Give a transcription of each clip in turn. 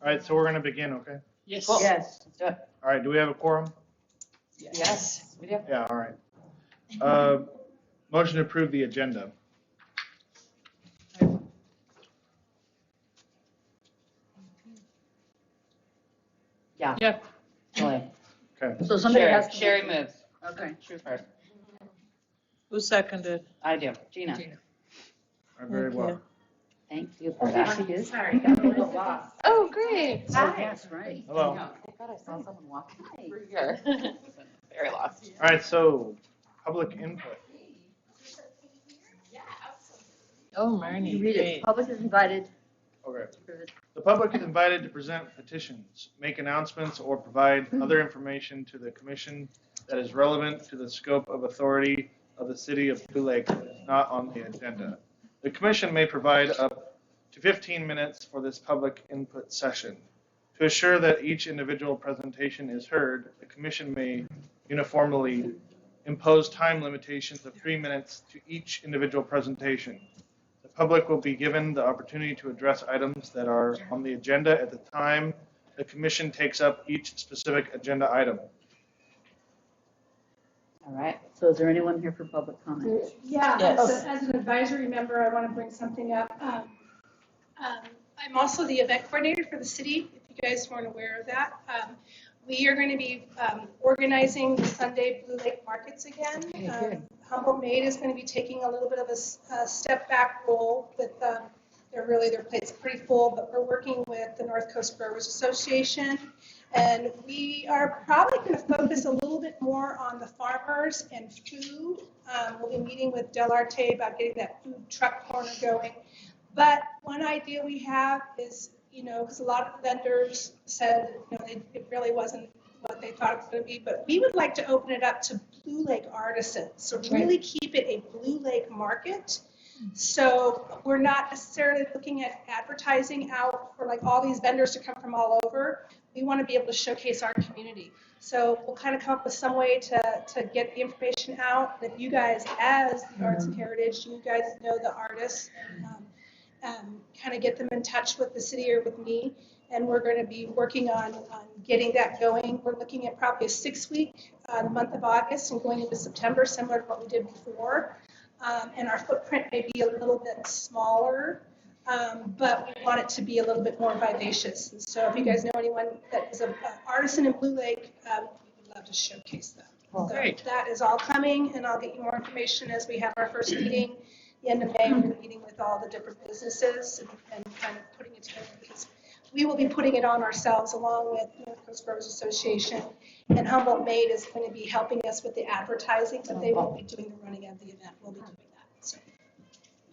All right, so we're going to begin, okay? Yes. Cool. Yes. Let's do it. All right, do we have a quorum? Yes. We do. Yeah, all right. Motion to approve the agenda. Yeah. Yep. Really. Okay. So somebody has to. Sherry moves. Okay. Shoot first. Who seconded? I do. Gina. All right, very well. Thank you for that. She is. Sorry, got a little lost. Oh, great. Oh, yes, right. Hello. I thought I saw someone walking through here. Very lost. All right, so public input. Oh, Marnie. You read it. Public is invited. Okay. The public is invited to present petitions, make announcements, or provide other information to the commission that is relevant to the scope of authority of the city of Blue Lake that is not on the agenda. The commission may provide up to 15 minutes for this public input session. To assure that each individual presentation is heard, the commission may uniformly impose time limitations of 3 minutes to each individual presentation. The public will be given the opportunity to address items that are on the agenda at the time the commission takes up each specific agenda item. All right. So is there anyone here for public comment? Yeah, Yes. as an advisory member, I want to bring something up. I'm also the event coordinator for the city, if you guys weren't aware of that. We are going to be organizing the Sunday Blue Lake Markets again. Humboldt Maid is going to be taking a little bit of a step back role with their plate's pretty full, but we're working with the North Coast Growers Association. And we are probably going to focus a little bit more on the farmers and food. We'll be meeting with Del Arte about getting that food truck corner going. But one idea we have is, because a lot of vendors said, it really wasn't what they thought it was going to be, but we would like to open it up to Blue Lake artisans. So really keep it a Blue Lake market. So we're not necessarily looking at advertising out for like all these vendors to come from all over. We want to be able to showcase our community. So we'll kind of come up with some way to get the information out that you guys, as the Arts and Heritage, you guys know the artists, kind of get them in touch with the city or with me. And we're going to be working on getting that going. We're looking at probably a 6-week, the month of August and going into September, similar to what we did before. And our footprint may be a little bit smaller, but we want it to be a little bit more vivacious. And so if you guys know anyone that is an artisan in Blue Lake, we would love to showcase them. Cool. So Great. that is all coming, and I'll get you more information as we have our first meeting. The end of May, we're meeting with all the different businesses and kind of putting it together, because we will be putting it on ourselves along with North Coast Growers Association. And Humboldt Maid is going to be helping us with the advertising, but they won't be doing the running of the event. We'll be doing that. So.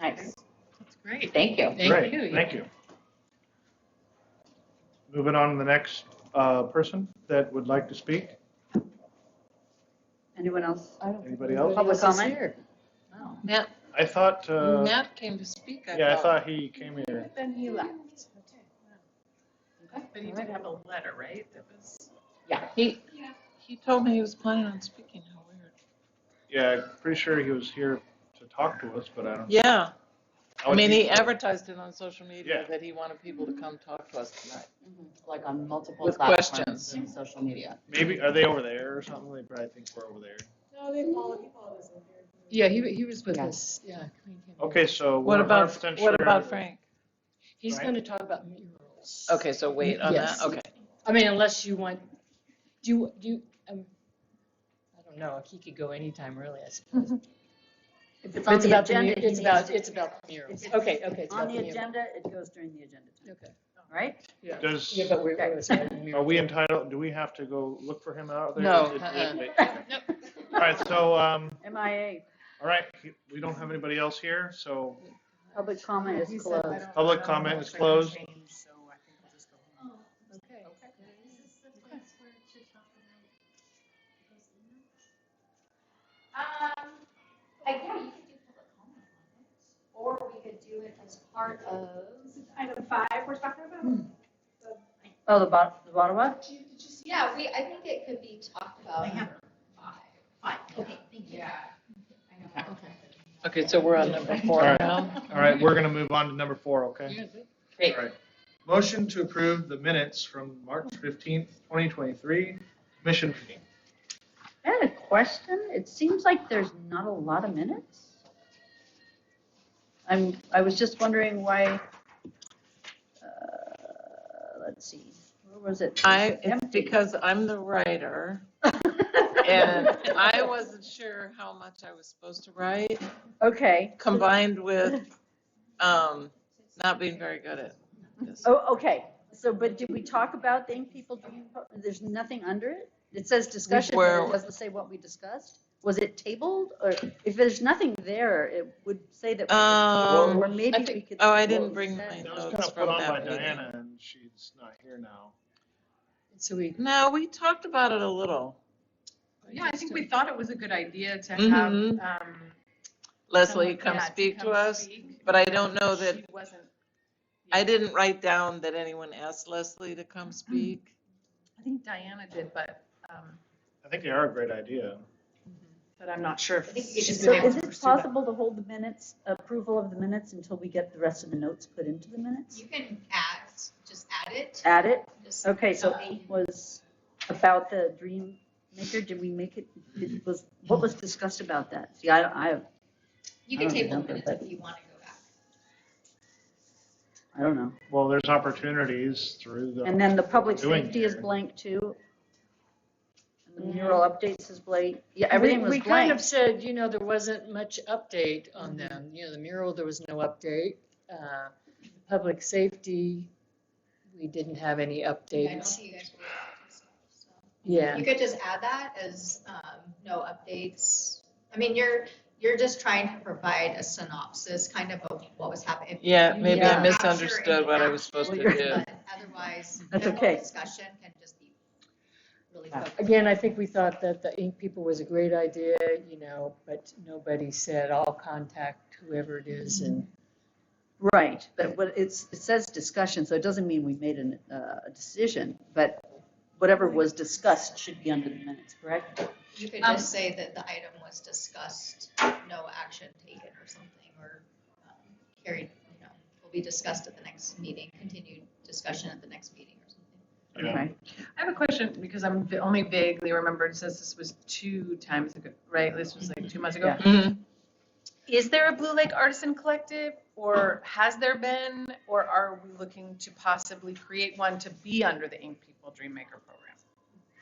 Nice. That's great. Thank you. Great, thank you. Moving on to the next person that would like to speak. Anyone else? Anybody else? Public comment? Oh. Matt, I thought, Matt came to speak, I thought he came here. Then he left. But he did have a letter, right? That was. Yeah. He told me he was planning on speaking. How weird. Yeah, I'm pretty sure he was here to talk to us, but I don't. Yeah. I mean, he he advertised it on social media Yeah. that he wanted people to come talk to us tonight. Like on multiple With platforms questions. and social media. Maybe, are they over there or something? They probably think we're over there. No, he followed us in here. Yeah, he was with Yeah. us, yeah. Okay, so What we're about 100% what sure- about Frank? He's Right. going to talk about murals. Okay, so wait on Yes. that. Okay. I mean, unless you want, do you, I don't know, he could go anytime really, I suppose. If it's on the about agenda, he it's needs about, to- it's about the murals. If it's Okay, it's on about the the murals. agenda, it goes during the agenda time, Okay. right? Yeah, Does, yeah, but we're, Okay. it's about the are murals. we entitled, do we have to go look for him out there? No, Okay. All right, so, MIA, all right, we don't have anybody else here, so public comment is closed. public comment is closed. Okay. Yeah, you could do public comment on it, or we could do it as part of. Item 5 we're talking about? Oh, the bottom one? Did you see? Yeah, I think it could be talked about. Fine, okay, thank you. Yeah. I know. Okay, so we're on number 4 All right. now. All right, we're gonna move on to number 4, okay? Great. All right. Motion to approve the minutes from March 15th, 2023 commission meeting. I had a question. It seems like there's not a lot of minutes. I was just wondering why, let's see, where was it? It's Empty. because I'm the writer and I wasn't sure how much I was supposed to write, Okay. combined with not being very good at this. Oh, okay. So, but did we talk about the Ink People Dream? There's nothing under it? It says discussion, but it doesn't say what we discussed? Was it tabled? Or if there's nothing there, it would say that we tabled, or maybe I think- we could. Oh, I say didn't what we bring said. mine. That was kind Notes of put from on by that meeting. Diana, and she's not here now. So we. No, we talked about it a little. Yeah, I think we thought it was a good idea to Mhm. have, Leslie, someone- come yeah, speak to come us, speak. but I don't know that, She wasn't. I didn't write down that anyone asked Leslie to come speak. I think Diana did, but I think they are a great idea. I'm not sure I think if you she's should been So able is to it pursue that. possible to hold the minutes, approval of the minutes until we get the rest of the notes put into the minutes? You can just add it. Add it? Just, Okay, so 8 was about the Dream Maker. Did we make it, what was discussed about that? See, You I can don't table the remember, minutes but- if you want to go back. I don't know. Well, there's opportunities through the. And then the public Doing safety is here. blank too. And the mural updates is blank. Yeah, everything was We kind of blank. said, there wasn't much update on them. The mural, there was no update. Public safety, we didn't have any Yeah, I don't updates. see you guys were able to, so. Yeah. You could just add that as, no updates. I mean, you're just trying to provide a synopsis kind of what was happening. If Yeah, you maybe need I to misunderstood capture what I any was supposed to action, do. But otherwise, That's general okay. discussion can just be really Yeah. focused. Again, I think we thought that the Ink People was a great idea, but nobody said, I'll contact whoever it is and. Right, but it says discussion, so it doesn't mean we made a decision, but whatever was discussed should be under the minutes, correct? You could just say that the item was discussed, no action taken or something, or carried, will be discussed at the next meeting, continued discussion at the next meeting or something. Yeah. Okay. I have a question because I'm only vaguely remembered, it says this was 2 times ago, right? This was like 2 months ago. Yeah. Mhm. Is there a Blue Lake Artisan Collective, or has there been, or are we looking to possibly create one to be under the Ink People Dream Maker program?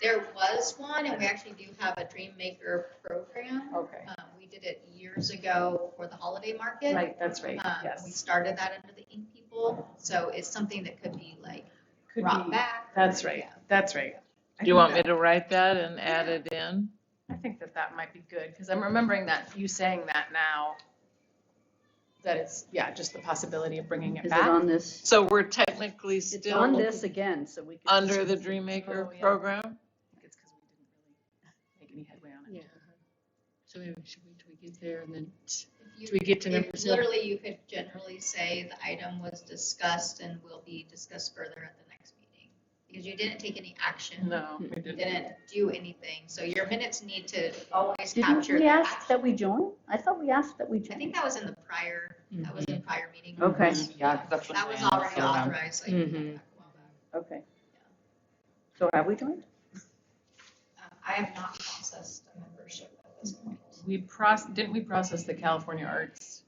There was one, and we actually do have a Dream Maker program. Okay. We did it years ago for the holiday market. Right, that's right, We yes. started that under the Ink People, so it's something that could be like Could brought be, back. that's right, Yeah. that's right. Do you want me to write that and add it in? I think that might be good, because I'm remembering that, you saying that now, that it's, just the possibility of bringing it Is it back. on this? So we're technically It's on still this again, so we can. under the Dream Maker Oh, yeah. program? I think it's because we didn't really make any headway on it. Yeah. So maybe should we, till we get there and then, If you- do we get to if number 7? Literally, you could generally say the item was discussed and will be discussed further at the next meeting. Because you didn't take any action. No, we You didn't. didn't do anything, so your minutes need to always Didn't capture we the ask action. that we join? I thought we asked that we I join. think that was in the prior, that was in prior meeting. Okay. Yeah, 'cause that's when That was Diana already started them. authorized, like, Mhm. back a while back. Okay. So have we joined? I have not processed a membership at this point. Didn't we process the California Arts?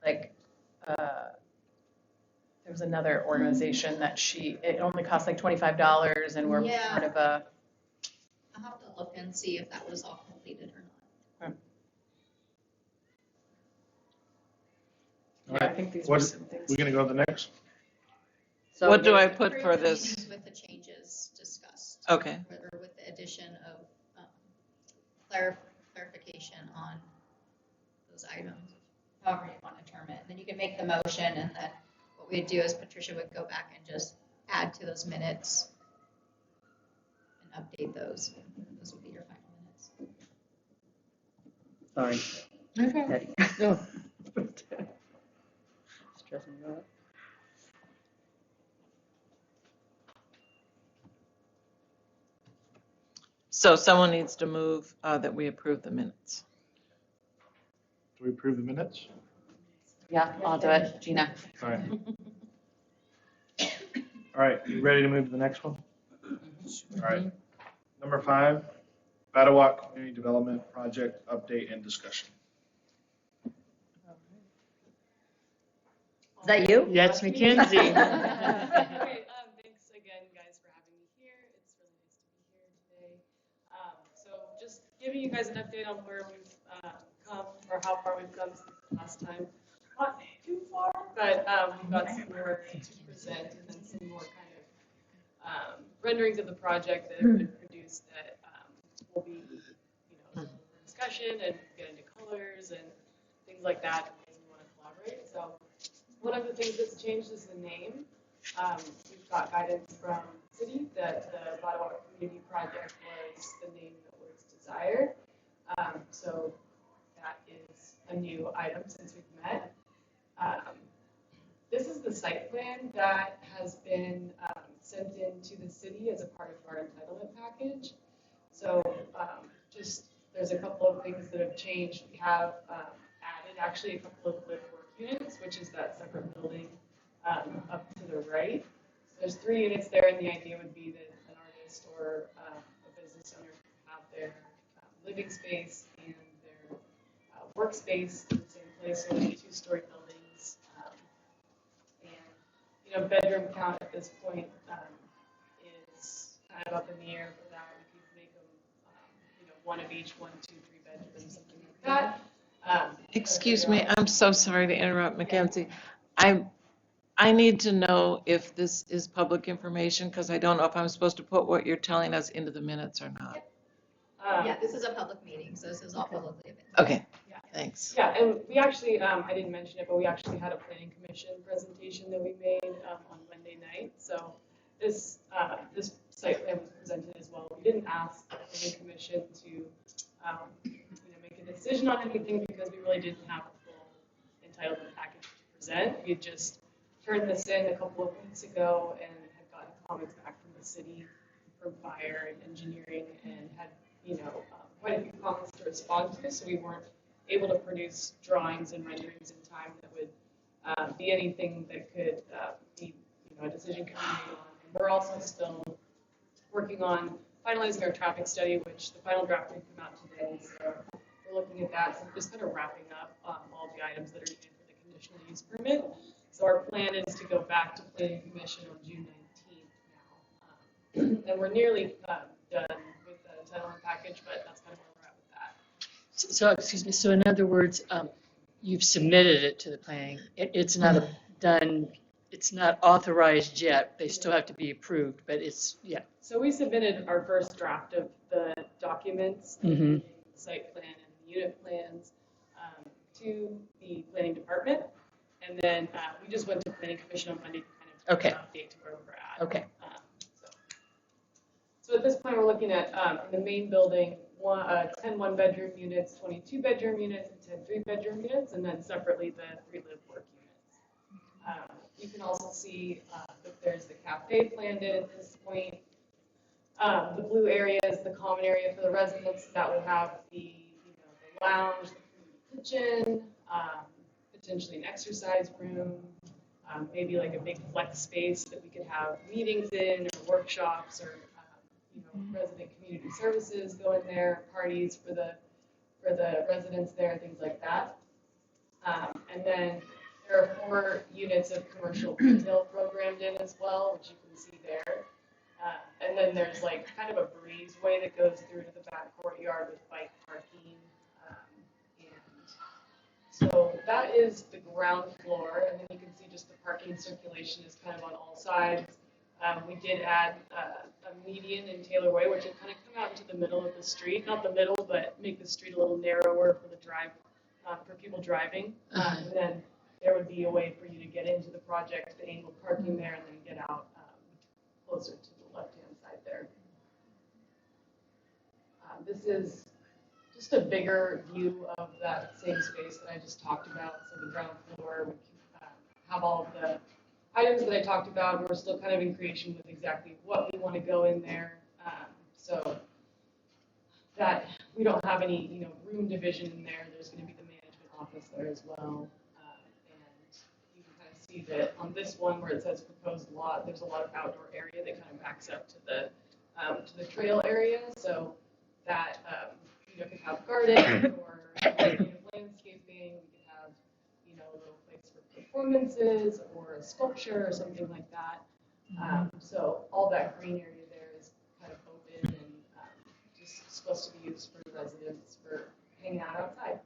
Like, there was another organization that it only cost like $25 and we're Yeah. part of a, I'll have to look and see if that was all completed or not. All I right, think these What- were some things. we're gonna go to the next. So What do I there's- put for Approve the this? meetings with the changes discussed. Okay. Or with the addition of clarification on those items, however you want to term it. Then you can make the motion, and then what we'd do is Patricia would go back and just add to those minutes and update those. Those would be your final minutes. Sorry. Okay. Patty. No. Stressing you out. So someone needs to move that we approve the minutes. Do we approve the minutes? Yeah, I'll do it, Gina. All right. All right, you ready to move to the next one? All right. Number 5, Batawak Community Development Project Update and Discussion. Is that you? That's Mackenzie. Great. Thanks again, guys, for having me here. It's really nice to be here today. So just giving you guys an update on where we've come, or how far we've come since the last time. Not too far, but we've got some more to present, and then some more kind of renderings of the project that have been produced that will be, for discussion and get into colors and things like that, and ways we want to collaborate. So one of the things that's changed is the name. We've got guidance from the city that the Batawak Community Project was the name that was desired. So that is a new item since we've met. This is the site plan that has been sent in to the city as a part of our entitlement package. So just there's a couple of things that have changed. We have added actually a couple of live work units, which is that separate building up to the right. So there's 3 units there, and the idea would be that an artist or a business owner can have their living space and their workspace in the same place, so they're 2-story buildings. And bedroom count at this point is kind of up in the air for that. We could make them, 1 of each, 1, 2, 3 bedrooms, something like that. Excuse me, I'm so sorry to interrupt, Mackenzie. I need to know if this is public information, because I don't know if I'm supposed to put what you're telling us into the minutes or not. Yeah, this is a public meeting, so this is all publicly available. Okay, Yeah. thanks. Yeah, and we actually, I didn't mention it, but we actually had a planning commission presentation that we made on Monday night. So this site plan was presented as well. We didn't ask the planning commission to make a decision on anything because we really didn't have a full entitlement package to present. We had just turned this in a couple of weeks ago and had gotten comments back from the city, from fire and engineering, and had quite a few comments to respond to. So we weren't able to produce drawings and renderings in time that would be anything that could be a decision could be made on. And we're also still working on finalizing our traffic study, which the final draft did come out today. So we're looking at that. So we're just kind of wrapping up all the items that are needed for the conditional use permit. So our plan is to go back to Planning Commission on June 19th now. And we're nearly done with the entitlement package, but that's kind of where we're at with that. So, excuse me, so in other words, you've submitted it to the planning. It's not done, it's not authorized yet. They still have to be approved, but it's, yeah. So we submitted our first draft of the documents, Mm-hmm. the site plan and the unit plans, to the planning department. And then we just went to planning commission on Monday to kind of Okay. update to where we're at. Okay. So at this point, we're looking at in the main building, 10 1-bedroom units, 22 bedroom units, and 10 3-bedroom units, and then separately the 3 live work units. You can also see that there's the cafe planned in at this point. The blue area is the common area for the residents that will have the the lounge, the kitchen, potentially an exercise room, maybe like a big flex space that we could have meetings in, or workshops, or resident community services go in there, parties for the residents there, things like that. And then there are 4 units of commercial retail programmed in as well, which you can see there. And then there's like kind of a breezeway that goes through to the back courtyard with bike parking. And so that is the ground floor, and then you can see just the parking circulation is kind of on all sides. We did add a median in Taylor Way, which will kind of come out into the middle of the street. Not the middle, but make the street a little narrower for the for people driving. And then there would be a way for you to get into the project, the angled parking there, and then get out closer to the left-hand side there. This is just a bigger view of that same space that I just talked about. So the ground floor, we can have all of the items that I talked about. We're still kind of in creation with exactly what we want to go in there. So that we don't have any, room division in there. There's going to be the management office there as well. And you can kind of see that on this one where it says proposed lot, there's a lot of outdoor area that kind of backs up to the trail area. So that, could have garden or landscaping. We could have, a little place for performances or a sculpture or something like that. So all that green area there is kind of open and just supposed to be used for residents for hanging out outside.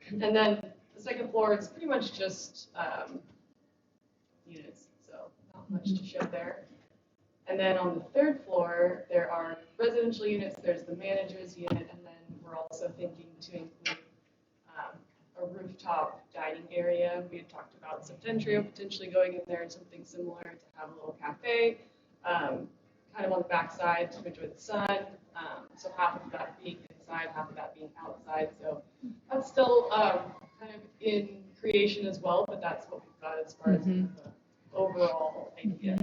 And then the second floor is pretty much just units, so not much to show there. And then on the third floor, there are residential units, there's the manager's unit, and then we're also thinking to include a rooftop dining area. We had talked about Septentrio potentially going in there and something similar to have a little cafe, kind of on the backside to enjoy the sun. So half of that being inside, half of that being outside. So that's still kind of in creation as well, but that's what we've got as far as the overall idea.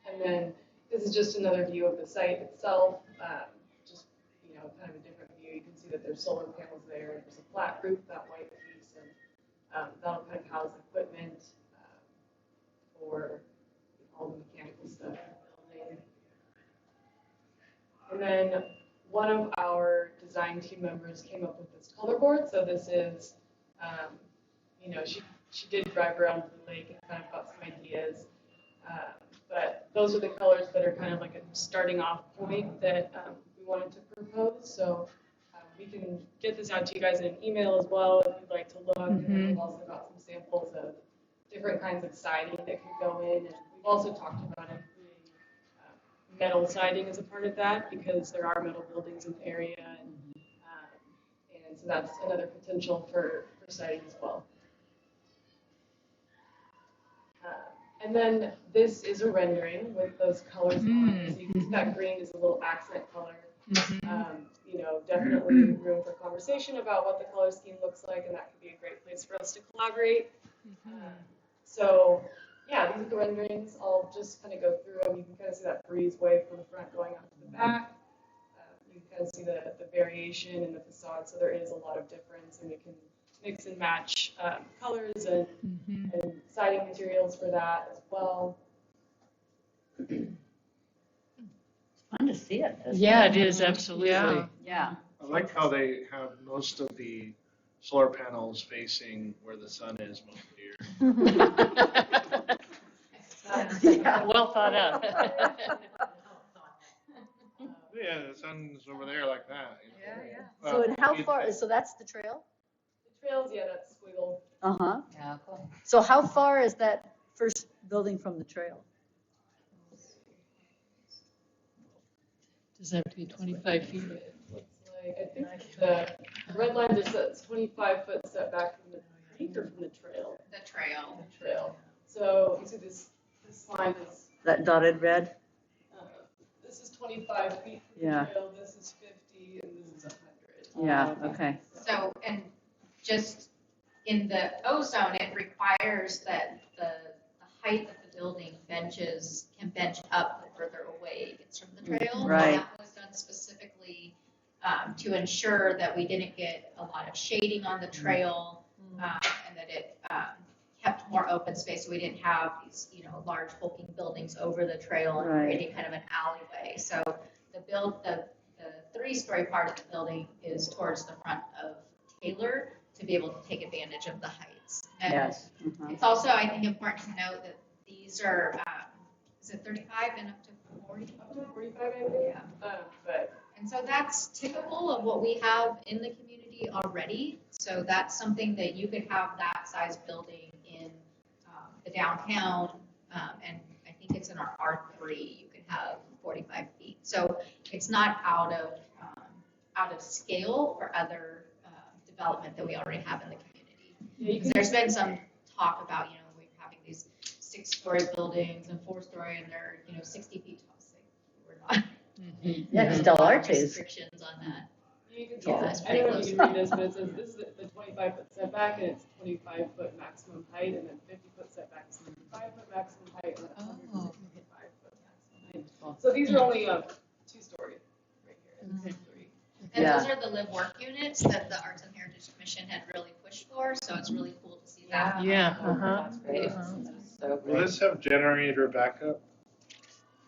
And then this is just another view of the site itself, just, kind of a different view. You can see that there's solar panels there. There's a flat roof, that white piece, and that'll kind of house equipment for all the mechanical stuff in the building. And then one of our design team members came up with this color board. So this is, she did drive around the lake and kind of got some ideas. But those are the colors that are kind of like a starting off point that we wanted to propose. So we can get this out to you guys in an email as well if you'd like to look. And then we've also got some samples of different kinds of siding that could go in. And we've also talked about including metal siding as a part of that because there are metal buildings in the area. And so that's another potential for siding as well. And then this is a rendering with those colors on it. So you can see that green is a little accent color. Definitely room for conversation about what the color scheme looks like, and that could be a great place for us to collaborate. So, yeah, these are the renderings. I'll just kind of go through them. You can kind of see that breezeway from the front going out to the back. You can kind of see the variation in the facade, so there is a lot of difference, and we can mix and match colors and siding materials for that as well. It's fun to see it. Yeah, it is, absolutely. Yeah. I like how they have most of the solar panels facing where the sun is most of the year. Yeah. Well thought out. Yeah, the sun's over there like that. So and how far, so that's the trail? The trails, yeah, that's squiggle. Uh-huh. Yeah, cool. So how far is that first building from the trail? Does it have to be 25 feet? It looks like, I think the red lines are set 25-foot setback from the creek or from the trail? The trail. The trail. So you see this line is, That dotted red? this is 25 feet from Yeah. the trail, this is 50, and this is 100. Yeah, okay. So, and just in the ozone, it requires that the height of the building can bench up the further away it gets from the trail. Right. And that was done specifically to ensure that we didn't get a lot of shading on the trail and that it kept more open space. So we didn't have these, large hulking buildings over the trail and Right. creating kind of an alleyway. So the three-story part of the building is towards the front of Taylor to be able to take advantage of the heights. And Yes. Uh-huh. it's also, I think, important to note that these are, is it 35 and up to 40? Up to 45, I think. Yeah. And so that's typical of what we have in the community already. So that's something that you could have that size building in the downtown. And I think it's in our R3, you could have 45 feet. So it's not out of scale for other development that we already have in the community. Because there's been some talk about, we're having these 6-story buildings and 4-story, and they're, 60 feet tall. So we're not. Yeah, it's still our taste. Restrictions on that. You can Yeah, tell, that's I pretty don't know if close. you can read this, but it says this is the 25-foot setback, and it's 25-foot maximum height, and then 50-foot setback is 75-foot maximum height, and then 165-foot maximum height. So these are only 2-story right here. This is 3. And Yeah. those are the live-work units that the Arts and Heritage Commission had really pushed push for, so it's really cool to see that. Yeah, That's great. So Will great. this have generator backup?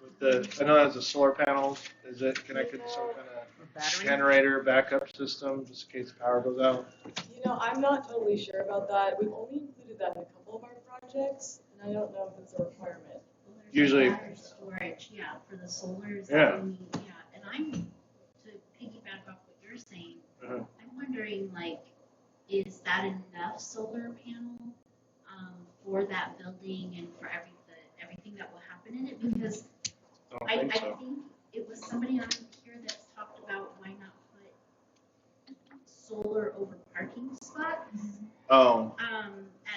With the, I know it has the solar panels. Is it connected to some kind of generator backup system just in case the power goes out? You know, I'm not totally sure about that. We've only included that in a couple of our projects, and I don't know if it's a requirement. Well, there's Usually- battery storage, yeah, for the solars. Yeah. that we need, yeah, and I'm, to piggyback off what you're saying, Uh-huh. I'm wondering, like, is that enough solar panel, for that building and for everything that will happen in it? Because Don't I think so. think it was somebody on here that's talked about why not put solar over parking spots, Oh,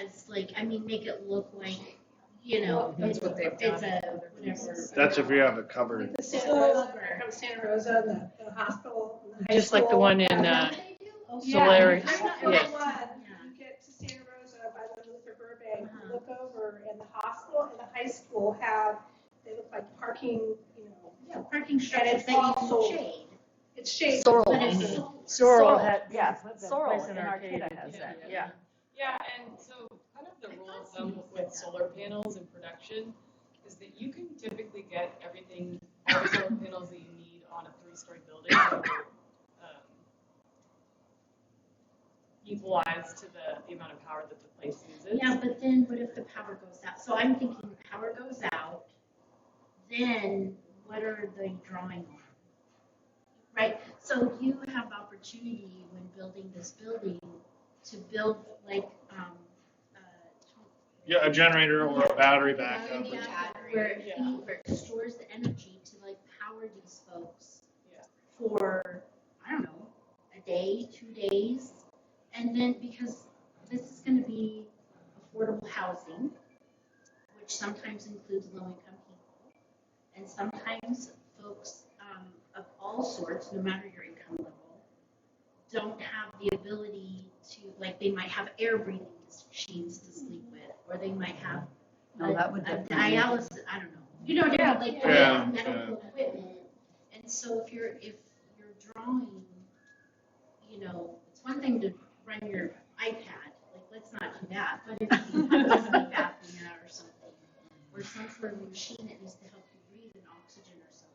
as like, I mean, make it look like, you know, That's what they've done. it's a, whatever. that's if you have a cupboard. Like the Santa Rosa, from Santa Rosa, the hospital, and the high just like the school. one in, Yeah, Solaris, everyone, yes. you get to Santa Rosa by the Luther Burbank, you look over, and the hospital and the high school have, they look like parking, you know, Yeah, parking structures it's that you also- can shade. it's shaded. Sorrel. But it's Sorrel had- yeah, that Sorrel place in in Arcata Arcata has did that, that. yeah. Yeah, and so kind of the rule of thumb with solar panels in production is that you can typically get everything, all the solar panels that you need on a 3-story building that will, equalize to the amount of power that the place uses. Yeah, but then what if the power goes out? So I'm thinking power goes out, then what are they drawing on? Right, so you have opportunity when building this building to build like, Yeah, a generator or a battery backup. yeah, where it stores the energy to like power these folks Yeah. for, I don't know, a day, 2 days. And then because this is gonna be affordable housing, which sometimes includes low-income people. And sometimes folks of all sorts, no matter your income level, don't have the ability to, like, they might have air breathing machines to sleep with, or they might have No, that would a definitely- dialysis, I don't know. You know what I mean? Like, they Yeah, have medical equipment. And so if you're drawing, you know, it's one thing to run your iPad, like, let's not do that. But if you have a sleep apnea or something, or some sort of machine that needs to help you breathe in oxygen or something,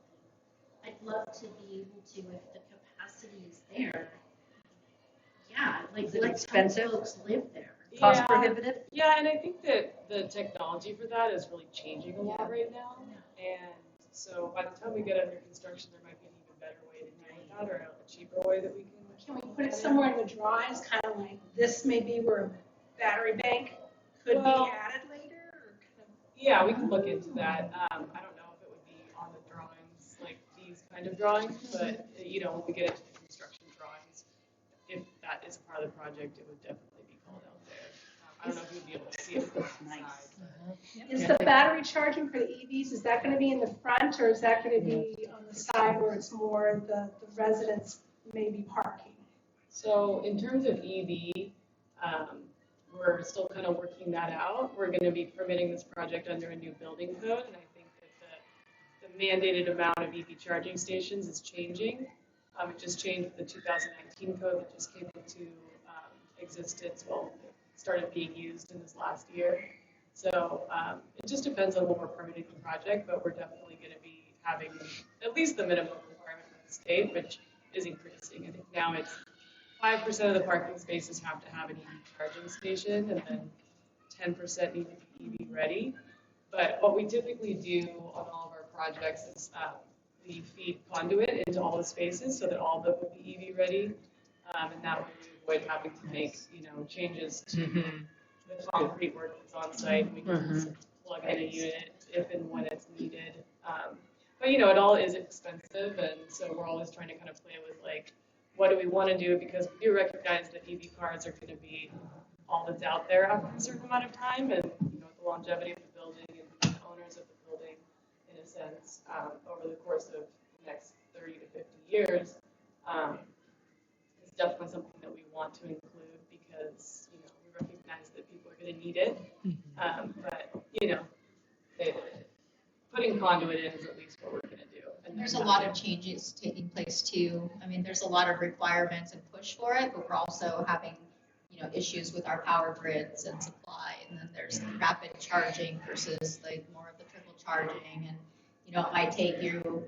I'd love to be able to, if the capacity is there, yeah, like, Is it let's help expensive? folks live there. Cost Yeah. prohibitive? Yeah, and I think that the technology for that is really changing a lot right now. And so by the time we get under construction, there might be an even better way to deal with that, or a cheaper way that we can. Can we put it somewhere in the drawings, kind of like, this may be where a battery bank could be Well- added later, or kind of? Yeah, we can look into that. I don't know if it would be on the drawings, like these kind of drawings, but, you know, when we get into the construction drawings, if that is part of the project, it would definitely be called out there. I don't know if you'd be able to see it from the side. Is the battery charging for the EVs, is that gonna be in the front, or is that gonna be on the side where it's more the residents maybe parking? So in terms of EV, we're still kind of working that out. We're going to be permitting this project under a new building code, and I think that the mandated amount of EV charging stations is changing. It just changed with the 2019 code that just came into existence. Well, it started being used in this last year. So it just depends on when we're permitting the project, but we're definitely going to be having at least the minimum requirement of the state, which is increasing. I think now it's 5% of the parking spaces have to have an EV charging station, and then 10% need to be EV ready. But what we typically do on all of our projects is we feed conduit into all the spaces so that all of them would be EV ready, and that way we avoid having to make, you know, changes to the concrete work that's on site. And we can just plug in a unit if and when it's needed. But you know, it all is expensive, and so we're always trying to kind of play with, like, what do we want to do? Because we do recognize that EV cars are going to be all that's out there after a certain amount of time, and you know, the longevity of the building and the owners of the building, in a sense, over the course of the next 30 to 50 years, is definitely something that we want to include because you know we recognize that people are going to need it, but you know, putting conduit in is at least what we're going to do. And There's a lot of changes taking place too. I mean, there's a lot of requirements and push for it, but we're also having, you issues with our power grids and supply. And then there's the rapid charging versus like more of the trickle charging. And, it might take you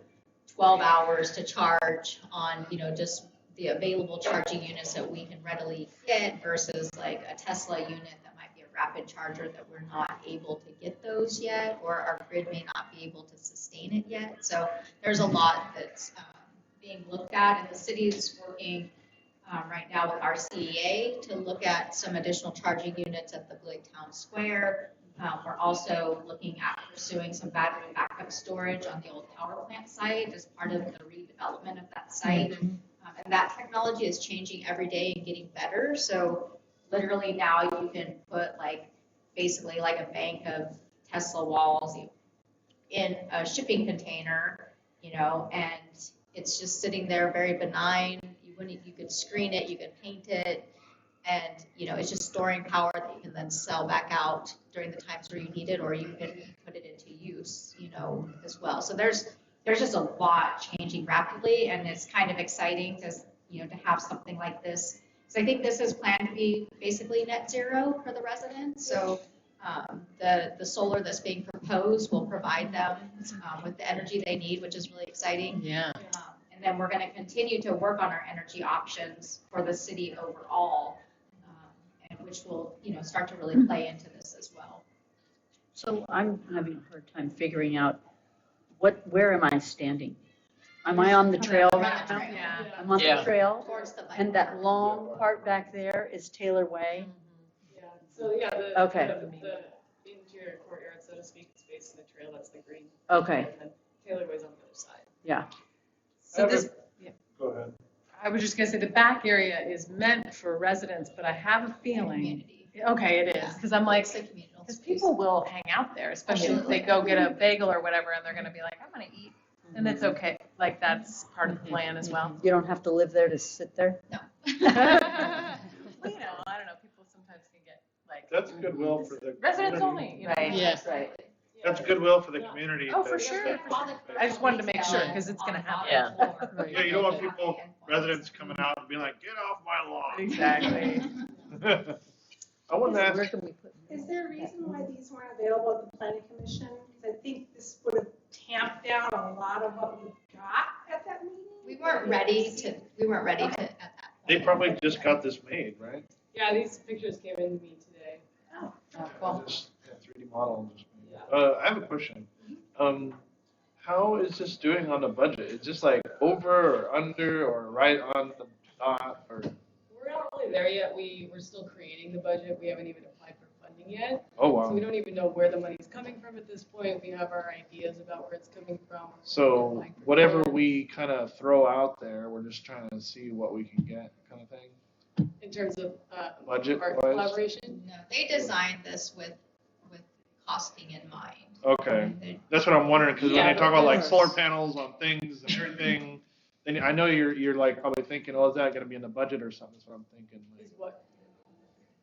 12 hours to charge on, just the available charging units that we can readily get versus like a Tesla unit that might be a rapid charger that we're not able to get those yet, or our grid may not be able to sustain it yet. So there's a lot that's being looked at, and the city is working right now with our CEA to look at some additional charging units at the Blake Town Square. We're also looking at pursuing some battery backup storage on the old power plant site as part of the redevelopment of that site. And that technology is changing every day and getting better. So literally now you can put basically like a bank of Tesla walls in a shipping container, and it's just sitting there very benign. You could screen it, you could paint it, and it's just storing power that you can then sell back out during the times where you need it, or you can put it into use, as well. So there's just a lot changing rapidly, and it's kind of exciting to have something like this. So I think this is planned to be basically net zero for the residents. So the solar that's being proposed will provide them with the energy they need, which is really exciting. Yeah. And then we're going to continue to work on our energy options for the city overall, and which will, start to really play into this as well. So I'm having a hard time figuring out where am I standing? Am I on the trail right now? Yeah. I'm on Yeah. the trail, Towards the bike and that path. long part back there is Taylor Way. Yeah, so yeah, Okay. the interior courtyard, so to speak, is facing the trail, that's the green. Okay, And then Taylor Way's on the other side. yeah. So this, Go ahead. I was just gonna say, the back area is meant for residents, but I have a feeling, Community. okay, it is, because I'm like, It's like communal because space. people will hang out there, especially if they go get a bagel or whatever, and they're gonna be like, I'm gonna eat. And it's okay, like, that's part of the plan as well. You don't have to live there to sit there? No. Well, I don't know, people sometimes can get like, That's goodwill for the. residents community. only, you know? Yeah. Right. That's goodwill for the community. Oh, for to- sure. I just wanted to make sure, because it's gonna happen. Yeah. Yeah, you don't want people, residents coming out and being like, get off my lawn. Exactly. I wanted to ask, Where can we put? Is there a reason why these weren't available at the planning commission? Because I think this would have tamped down a lot of what we got at that meeting. We weren't ready to at that point. they probably just got this made, right? Yeah, these pictures came in to me today. Oh, cool. Just, 3D model. Just made. Yeah. I have a question. How is this doing on the budget? Is this like over or under or right on the dot or? We're not really there yet, we're still creating the budget, we haven't even applied for funding yet. Oh, So we wow. don't even know where the money's coming from at this point, we have our ideas about where it's coming from. So Applying for whatever grants. we kind of throw out there, we're just trying to see what we can get kind of thing. In terms of, Budget art wise? collaboration. No, they designed this with costing in mind. Okay. They- That's what I'm wondering, because when Yeah, they talk about like but solar panels on things and everything, then I know you're like probably thinking, oh, is that gonna be in the budget or something? That's what I'm thinking. Is Like, what,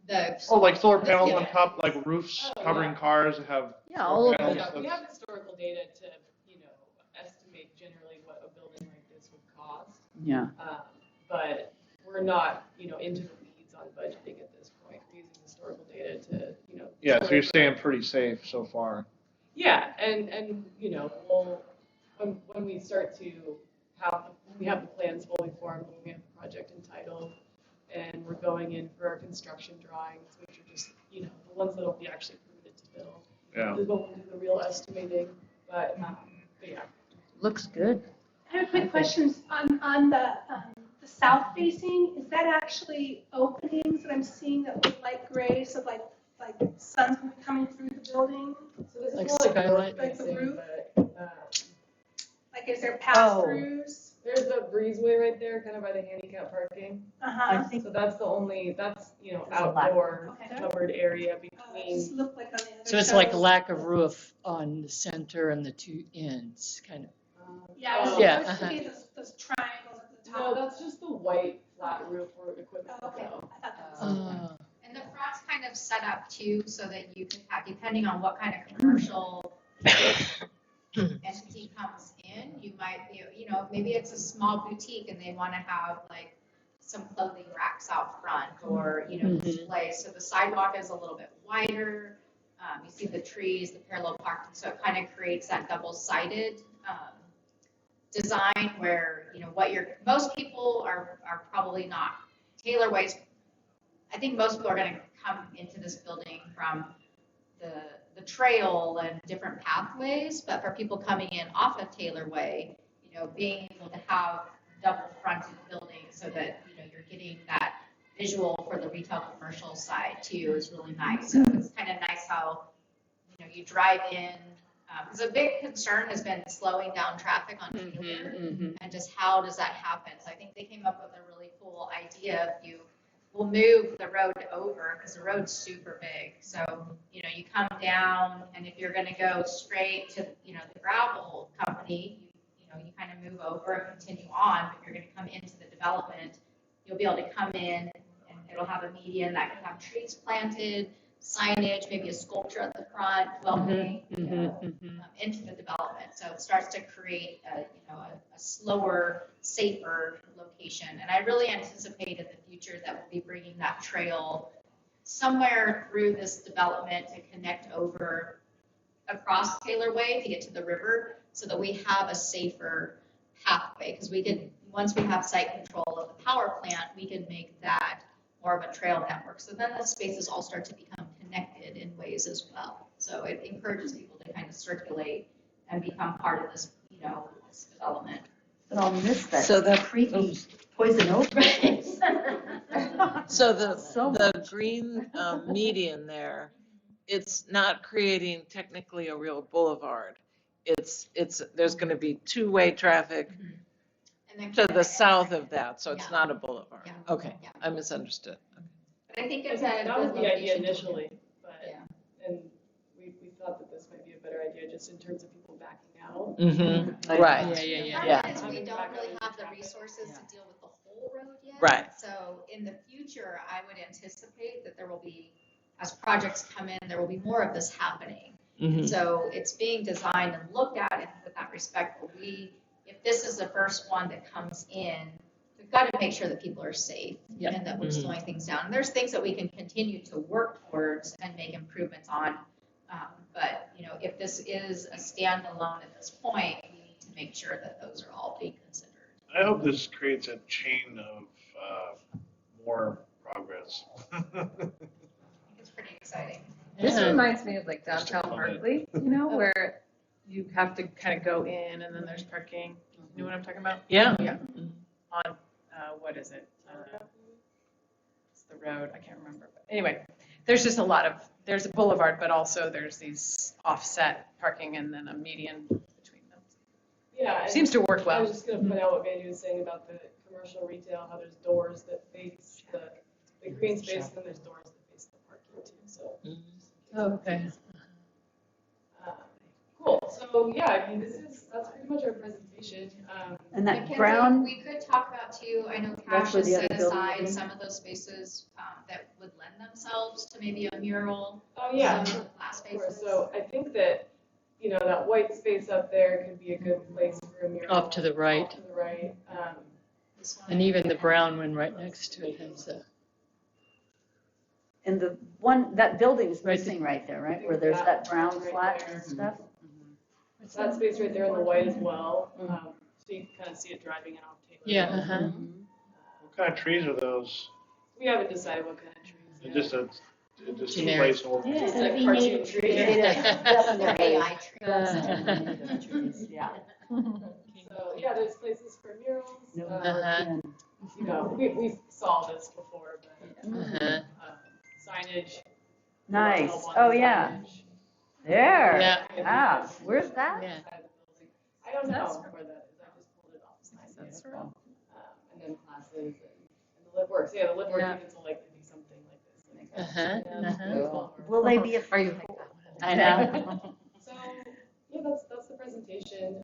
The, oh, like solar panels on Yeah. top, like roofs Oh, covering yeah. cars that have. Yeah, all solar of panels, yeah, we that's- have historical data to, estimate generally what a building like this would cost. Yeah. But we're not, into the weeds on budgeting at this point. We're using historical data to, Yeah, so you're staying pretty safe so far. Yeah, and we'll, when we start to we have the plans fully formed, when we have the project entitled, and we're going in for our construction drawings, which are just, the ones that'll be actually permitted to build. Yeah. Is when we'll do the real estimating, but yeah. Looks good. I have a quick question on the south facing. Is that actually openings that I'm seeing that look like gray, so like sun's coming through the building? So this Like is more skylight? Like the facing, roof? but, Like, is there pass-throughs? there's a breezeway right there, kind of by the handicap parking. Uh-huh. think. So that's a lack. outdoor Okay. covered area It between. just looked like on the other So it's like a side. lack of roof on the center and the two ends, kind of. Yeah, I was Yeah, supposed to be those triangles at the No, top. that's just the white flat roof where equipment Oh, can okay, I go. thought that was. and the front's kind of set up too, so that you can have, depending on what kind of commercial entity comes in, you might be, maybe it's a small boutique and they want to have like some clothing racks out front or, displays. So the sidewalk is a little bit wider. You see the trees, the parallel parking, so it kind of creates that double-sided design where, most people are probably not Taylorways. I think most people are going to come into this building from the trail and different pathways, but for people coming in off of Taylor Way, being able to have double fronted buildings so that, you're getting that visual for the retail commercial side too is really nice. So it's kind of nice how, you drive in, because a big concern has been slowing down traffic on Taylor and just how does that happen? So I think they came up with a really cool idea if you will move the road over because the road's super big. So, you come down and if you're going to go straight to, the gravel company, you kind of move over and continue on, but you're going to come into the development. You'll be able to come in and it'll have a median that can have trees planted, signage, maybe a sculpture at the front, welcoming into the development. So it starts to create a slower, safer location. And I really anticipate in the future that we'll be bringing that trail somewhere through this development to connect over across Taylor Way to get to the river so that we have a safer pathway. Because once we have site control of the power plant, we can make that more of a trail network. So then the spaces all start to become connected in ways as well. So it encourages people to kind of circulate and become part of this, this development. But I'll miss that. So the creepy poison oak. So So the green median there, it's not creating technically a real boulevard. There's going to be two-way traffic And then to the south of that, so it's Yeah. not a boulevard. Yeah. Okay, Yeah. I misunderstood. But I think I it's think a that was good the idea location to do. initially, but, Yeah. and we thought that this might be a better idea just in terms of people backing out. Mm-hmm, right. Yeah. The Yeah. problem is we Having don't back really out have the traffic. resources to deal with the whole road yet. Right. So in the future, I would anticipate that there will be, as projects come in, there will be more of this happening. Mhm. So it's being designed and looked at with that respect, but if this is the first one that comes in, we've got to make sure that people are safe Yep. and that we're Mhm. slowing things down. And there's things that we can continue to work towards and make improvements on. But, if this is a standalone at this point, we need to make sure that those are all being considered. I hope this creates a chain of more progress. I think it's pretty exciting. This Yeah. reminds me of like Just a downtown comment. Berkeley, where you have to kind of go in and then there's parking. You know what I'm talking about? Yeah. Yeah. On, what is it? It's the road, I can't remember. But anyway, there's just there's a boulevard, but also there's these offset parking and then a median between them. Yeah. and Seems to work I well. was just gonna point out what Vandy was saying about the commercial retail, how there's doors that face the green space, and then there's doors that face the parking too, so. Oh, okay. Cool, so yeah, I mean, that's pretty much our presentation. And that Mackenzie, brown, we could talk about too, I know That's Cash where has the set other building will aside be. some of those spaces that would lend themselves to maybe a mural. Oh, yeah, Some of the glass sure. spaces. So I think that, that white space up there could be a good place for a mural. Off to the right. Off to the right. This one. And even the brown one right next to it has a. and the one, that building's Right. missing right there, right? Where there's that brown flat and stuff. That space right there in the white as well, so you can kind of see it driving in off Taylor. Yeah, Road. uh-huh. What kind of trees are those? We haven't decided what kind of trees. They're yet. just a Generic. placeholder. Yeah, Just it'll like be cartoon native trees. Definitely. AI trees. Yeah. So, yeah, there's places for murals. No, Uh-huh. We saw this before, but Uh-huh. signage. Nice. help on Oh, the yeah. signage. There. Yeah. Ah, where's that? Yeah. Side of the building. I don't know where that is, I just pulled it off the side. That's here. real. And then classes and the live works, yeah, the live work Yeah. units will likely be something like this. Uh-huh. Will they be? Are you? I know. So, yeah, that's the presentation.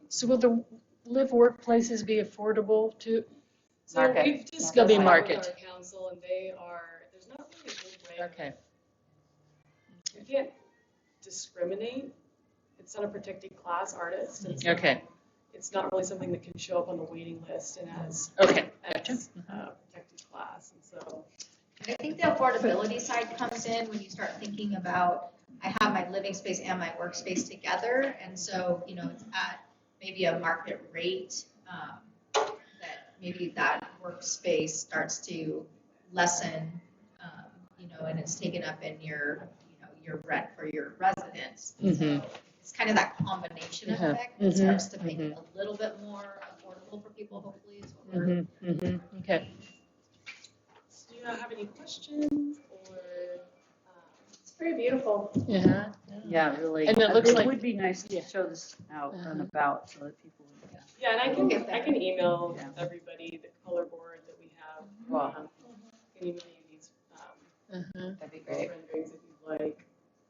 So will the live workplaces be affordable too? So Market. we've just They'll be discussed that market. with our council, and there's not really a good way. Okay. We can't discriminate. It's not a protected class artist. And so Okay. it's not really something that can show up on the waiting list and as, Okay, as protected class. And so, I think the affordability side comes in when you start thinking about, I have my living space and my workspace together, and so, you know, it's at maybe a market rate, that maybe that workspace starts to lessen, you know, and it's taken up in your, you know, your rent for your residents. Mhm. So it's kind of that combination Uh-huh. effect that starts to make it a little bit more affordable for people, hopefully, is what we're. Okay. do you have any questions or? It's very beautiful. Yeah. Yeah, really. And it looks like- It would be nice to Yeah. show this out and about so that people would. Yeah, and I can email Yeah. everybody the color board that we have. Wow. I can email you these That'd be great. renderings if you'd like.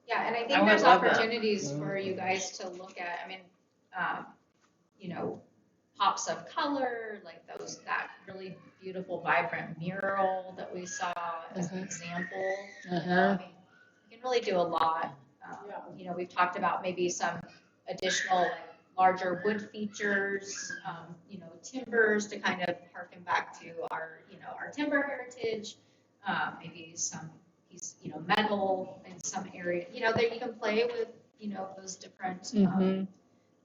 Yeah, and I I think would there's love that. opportunities for you guys to look at, I mean, you know, pops of color, like that really beautiful vibrant mural that we saw as an example. You know, I mean, you can really do a lot. You know, we've talked about maybe some additional like, larger wood features, you know, timbers to kind of harken back to our, you know, our timber heritage, maybe some piece, you know, metal in some area, you know, that you can play with, you know, those different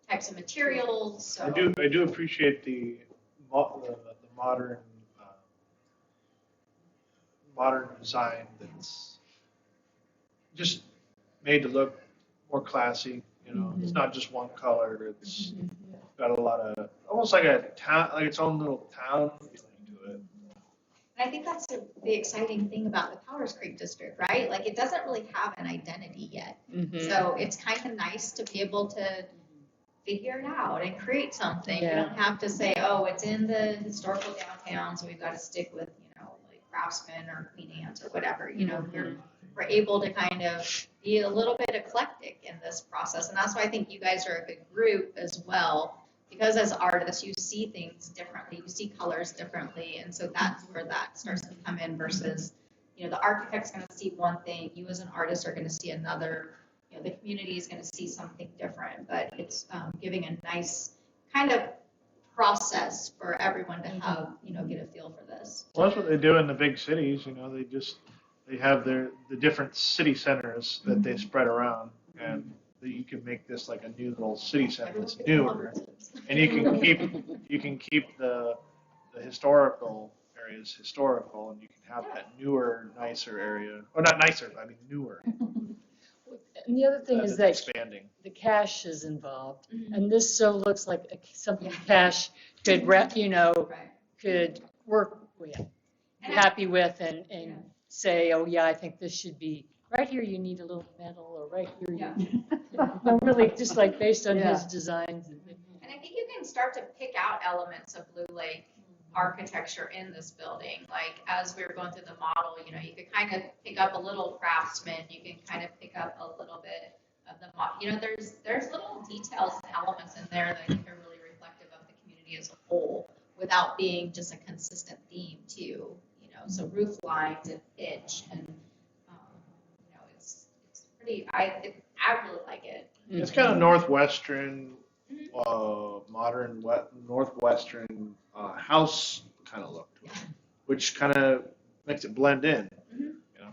types of materials. So I do appreciate the modern modern design that's just made to look more classy. You know, it's not just one color. It's got a lot of almost like a town, like its own little town feeling to it. And I think that's the exciting thing about the Powers Creek district, right? Like it doesn't really have an identity yet. So it's kind of nice to be able to figure it out and create something. Yeah. You don't have to say, oh, it's in the historical downtown, so we've got to stick with, you know, like Craftsman or Queen Anne's or whatever. You know, we're able to kind of be a little bit eclectic in this process. And that's why I think you guys are a good group as well. Because as artists, you see things differently, you see colors differently, and so that's where that starts to come in versus, you know, the architect's going to see one thing, you as an artist are going to see another, you know, the community is going to see something different, but it's giving a nice kind of process for everyone to have, you know, get a feel for this. Well, that's what they do in the big cities. You know, they have the different city centers that they spread around, and you can make this like a new little city center that's newer, and you can keep the historical areas historical, and you can have that newer, nicer area, or not nicer, I mean newer. And the other thing is that expanding. the cash is involved, and this so looks like something cash could, you know, Right. could work with, be And happy with, and say, oh yeah, I think this should be right here. You need a little metal, or right here. Yeah. No, really, just like based on Yeah. his designs. And I think you can start to pick out elements of Blue Lake architecture in this building. Like as we were going through the model, you know, you could kind of pick up a little Craftsman. You can kind of pick up a little bit of the, you know, there's little details and elements in there that I think are really reflective of the community as a whole, without being just a consistent theme too. You know, so roof lines and pitch, and you know, it's pretty. I really like it. It's kind of northwestern, modern northwestern house kind of look to it, which kind of makes it blend in. You know?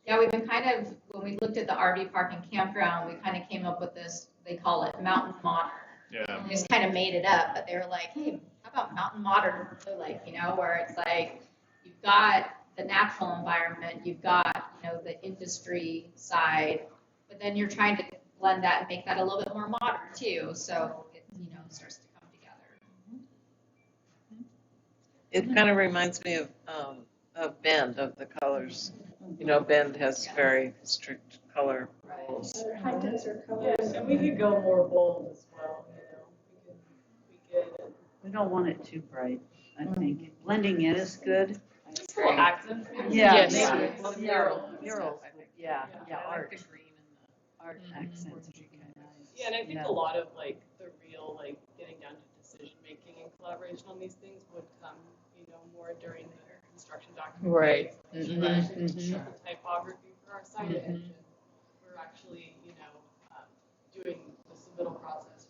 Yeah, we've been kind of, when we looked at the RV park and campground, we kind of came up with this, they call it mountain modern. Yeah. We just kind of made it up, but they were like, hey, how about mountain modern? So like, you know, where it's like, you've got the natural environment, you've got, you know, the industry side, but then you're trying to blend that and make that a little bit more modern too. So it, you know, starts to come together. It kind of reminds me of Bend, of the colors. You know, Bend has very strict color rules. High desert Yeah, colors. and we could go more bold as well, you know, we could. We don't want it too bright, I think. Blending in is good. Just little accents. Yeah, Yes. maybe. Maybe. Well, murals, yeah, art. the green and Art accents would be kind of nice. Yeah, and I think Yeah. a lot of like the real like getting down to decision making and collaboration on these things would come, you know, more during the construction document. Right. phase. Mhm, We're actually mhm. doing the typography for our site engine. We're actually, you know, doing the submittal process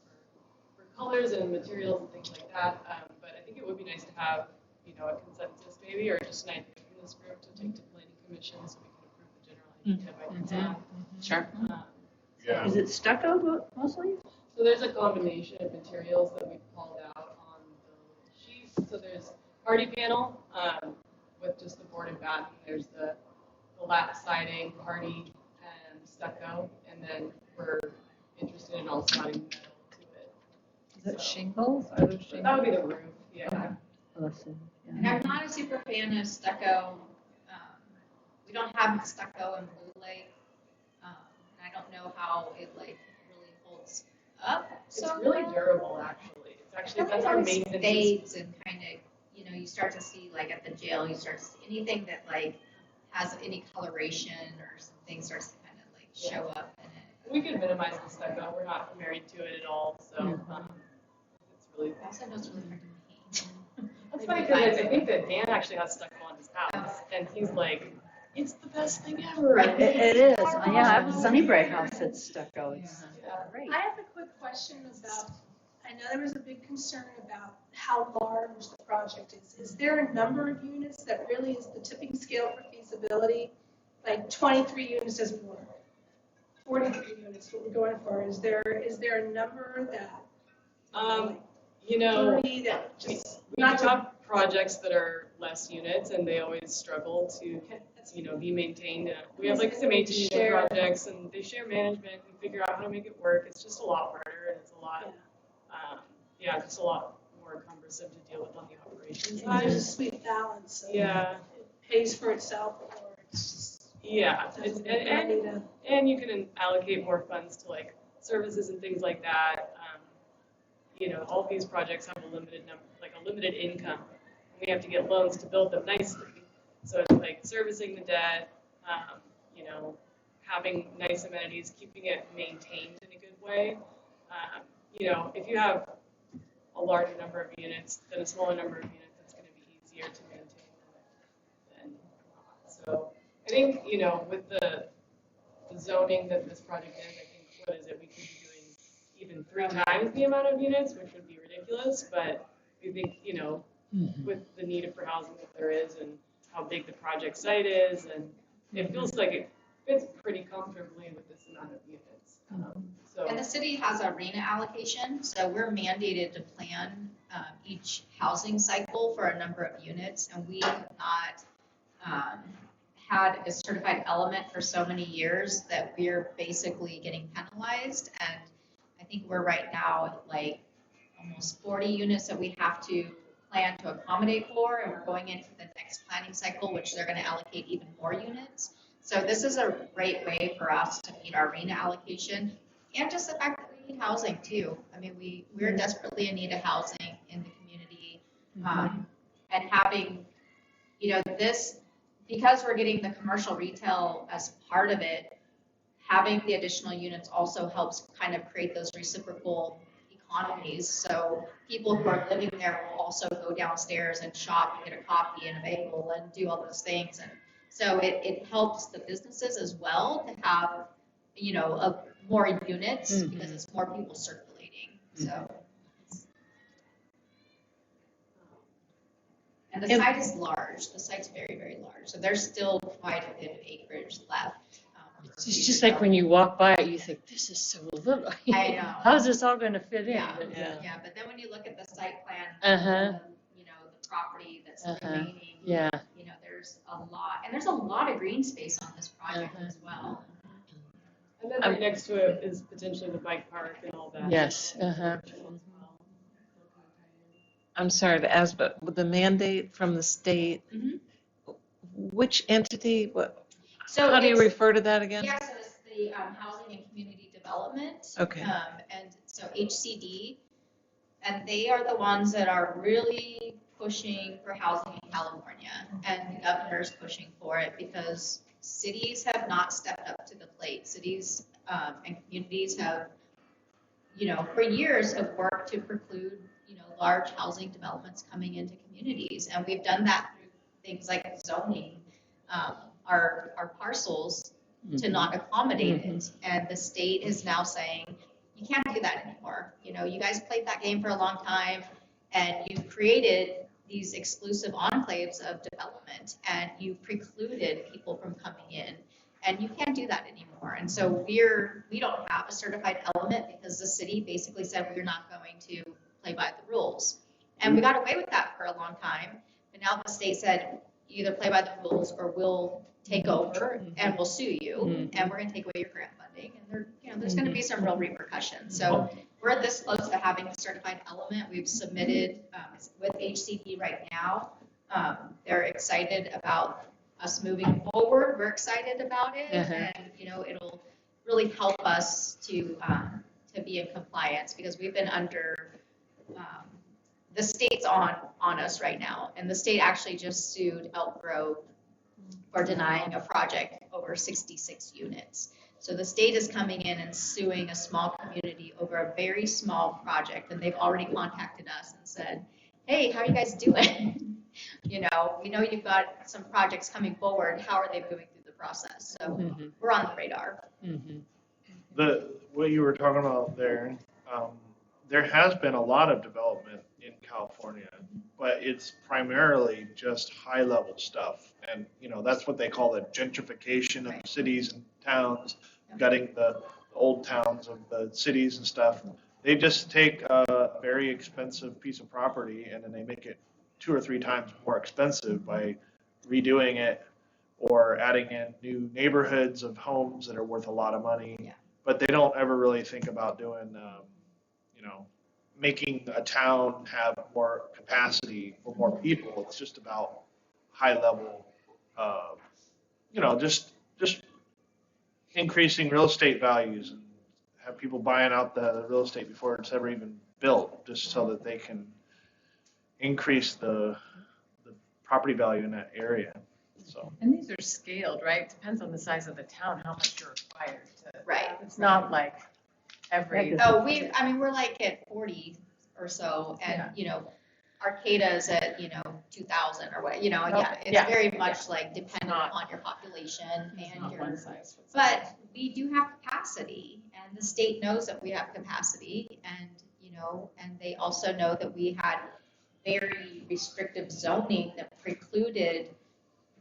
for colors and materials and things like that. But I think it would be nice to have, you know, a consensus maybe, or just an idea from this group to take to planning commission so we can approve the general idea by consent. Sure. Yeah. Is it stucco mostly? So there's a combination of materials that we've called out on the sheet. So there's party panel with just the board and batten. There's the lap siding, party, and stucco. And then we're interested in also adding metal to it. Is that So shingles? Are those that shingles? would be the roof, yeah. And I'm not a super fan of stucco. We don't have stucco in Blue Lake. And I don't know how it like really holds up. It's So really well. durable, actually. It's actually, that's our Sometimes maintenance. fades and kind of, you know, you start to see like at the jail, you start to see anything that like has any coloration or something starts to kind of like show up in it. We could minimize the stucco. We're not married to it at all, so it's really. Also, no, it's really hard to paint. That's funny because I think that Dan actually has stucco on his house, and he's like, "It's the best thing ever." It is. Yeah, I have a Sunnybrook house that's stucco. It's great. I have a quick question about, I know there was a big concern about how large the project is. Is there a number of units that really is the tipping scale for feasibility? Like 23 units doesn't work. 43 units, what we're going for. Is there a number that? You know, 30 that just, we not do to, have projects that are less units, and they always struggle to, okay, that's you know, be maintained. We have like Yes, some they 18 unit share. projects, and they share management. We figure out how to make it work. It's just a lot harder, and it's a lot, just a lot more cumbersome to deal with on the operations And there's a side. sweet balance. Of Yeah, It pays for itself or it's. yeah. It's, doesn't and really to- And you can allocate more funds to like services and things like that. You know, all these projects have a limited number, like a limited income. And we have to get loans to build them nicely. So it's like servicing the debt, you know, having nice amenities, keeping it maintained in a good way. You know, if you have a larger number of units than a smaller number of units, it's going to be easier to maintain than not. So I think, you know, with the zoning that this project is, I think, what is it, we could be doing even 3 times the amount of units, which would be ridiculous, but we think, you know, with the need for housing that there is and how big the project site is, and it feels like it fits pretty comfortably with this amount of units. And the city has a RENA allocation, so we're mandated to plan each housing cycle for a number of units, and we have not had a certified element for so many years that we're basically getting penalized. And I think we're right now at like almost 40 units that we have to plan to accommodate for, and we're going into the next planning cycle, which they're going to allocate even more units. So this is a great way for us to meet our RENA allocation, and just the fact that we need housing too. I mean, we're desperately in need of housing in the community, and having, you know, this, because we're getting the commercial retail as part of it, having the additional units also helps kind of create those reciprocal economies. So people who are living there will also go downstairs and shop and get a coffee and a bagel and do all those things. And so it helps the businesses as well to have, you know, more units because it's more people circulating. So. And the site is large. The site's very, very large. So there's still quite a bit of acreage left. It's just like when you walk by it, you think, this is so little. I know. How's this all going to fit in? Yeah. But Yeah, but then when you look at the site plan, you know, the property that's remaining, yeah. you know, there's a lot, and there's a lot of green space on this project as well. And then right next to it is potentially the bike park and all that. Yes. I'm sorry to ask, but with the mandate from the state, which entity, So how do you it's- refer to that again? Yeah, so it's the Housing and Community Development. Okay. And so HCD, and they are the ones that are really pushing for housing in California, and the governor's pushing for it because cities have not stepped up to the plate. Cities and communities have, you know, for years have worked to preclude, you know, large housing developments coming into communities, and we've done that through things like zoning our parcels to not accommodate it. And the state is now saying you You can't do that anymore. You know, you guys played that game for a long time, and you created these exclusive enclaves of development, and you precluded people from coming in, and you can't do that anymore. And so we don't have a certified element because the city basically said we're not going to play by the rules. And we got away with that for a long time, but now the state said, you either play by the rules or we'll take over and we'll sue you, and we're gonna take away your grant funding, and there's gonna be some real repercussions. So we're this close to having a certified element. We've submitted with HCD right now. They're excited about us moving forward. We're excited about it, and it'll really help us to be in compliance, because we've been under the state's on us right now, and the state actually just sued Elk Grove for denying a project over 66 units. So the state is coming in and suing a small community over a very small project, and they've already contacted us and said, hey, how are you guys doing? We know you've got some projects coming forward. How are they moving through the process? So we're on the radar. What you were talking about there, there has been a lot of development in California, but it's primarily just high-level stuff. And, that's what they call the gentrification of cities and towns, gutting the old towns of the cities and stuff. They just take a very expensive piece of property and then they make it 2 or 3 times more expensive by redoing it or adding in new neighborhoods of homes that are worth a lot of money. Yeah. But they don't ever really think about doing, making a town have more capacity for more people. It's just about high level, just increasing real estate values and have people buying out the real estate before it's ever even built, just so that they can increase the property value in that area. So. And these are scaled, right? Depends on the size of the town, how much you're required to. Right. It's not like every. Oh, we're like at 40 or so, and Arcata's at 2,000 or what, it's very much like dependent on your population and your. One size. But we do have capacity, and the state knows that we have capacity, and and they also know that we had very restrictive zoning that precluded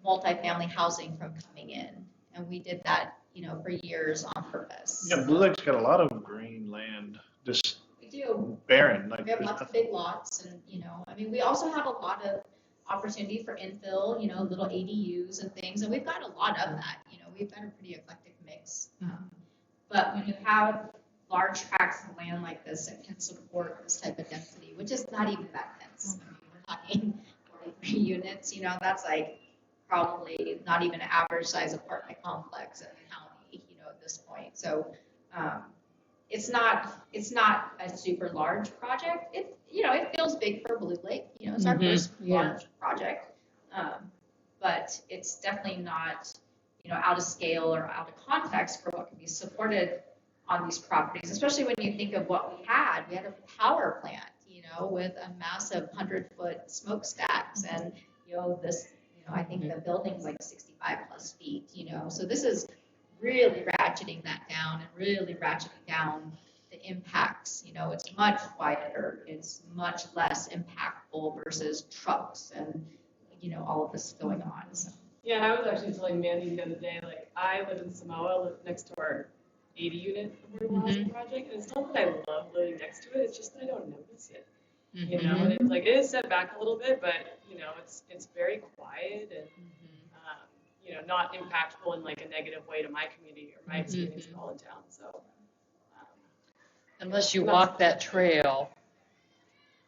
multifamily housing from coming in, and we did that for years on purpose. Yeah, Blue Lake's got a lot of green land, just We do. barren. Like We have there's lots of nothing. big lots, and we also have a lot of opportunity for infill, little ADUs and things, and we've got a lot of that. We've got a pretty eclectic mix. But when you have large tracts of land like this that can support this type of density, which is not even that dense. We're talking 43 units. That's like probably not even an average size apartment complex in the county. At this point, so. It's not a super large project. It feels big for Blue Lake. It's our first large project, but it's definitely not out of scale or out of context for what can be supported on these properties. Especially when you think of what we had. We had a power plant, with a massive 100-foot smokestacks, and this. I think the building's like 65 plus feet. So this is really ratcheting that down and really ratcheting down the impacts. It's much quieter, it's much less impactful versus trucks and, all of this going on. So. Yeah, and I was actually telling Mandy the other day, like, I live in Samoa, live next to our 80-unit affordable housing project, and it's not that I love living next to it, it's just that I don't notice it. And it's like, it is set back a little bit, but, it's very quiet and, not impactful in like a negative way to my community or my experience at all in town. So, unless you walk that trail,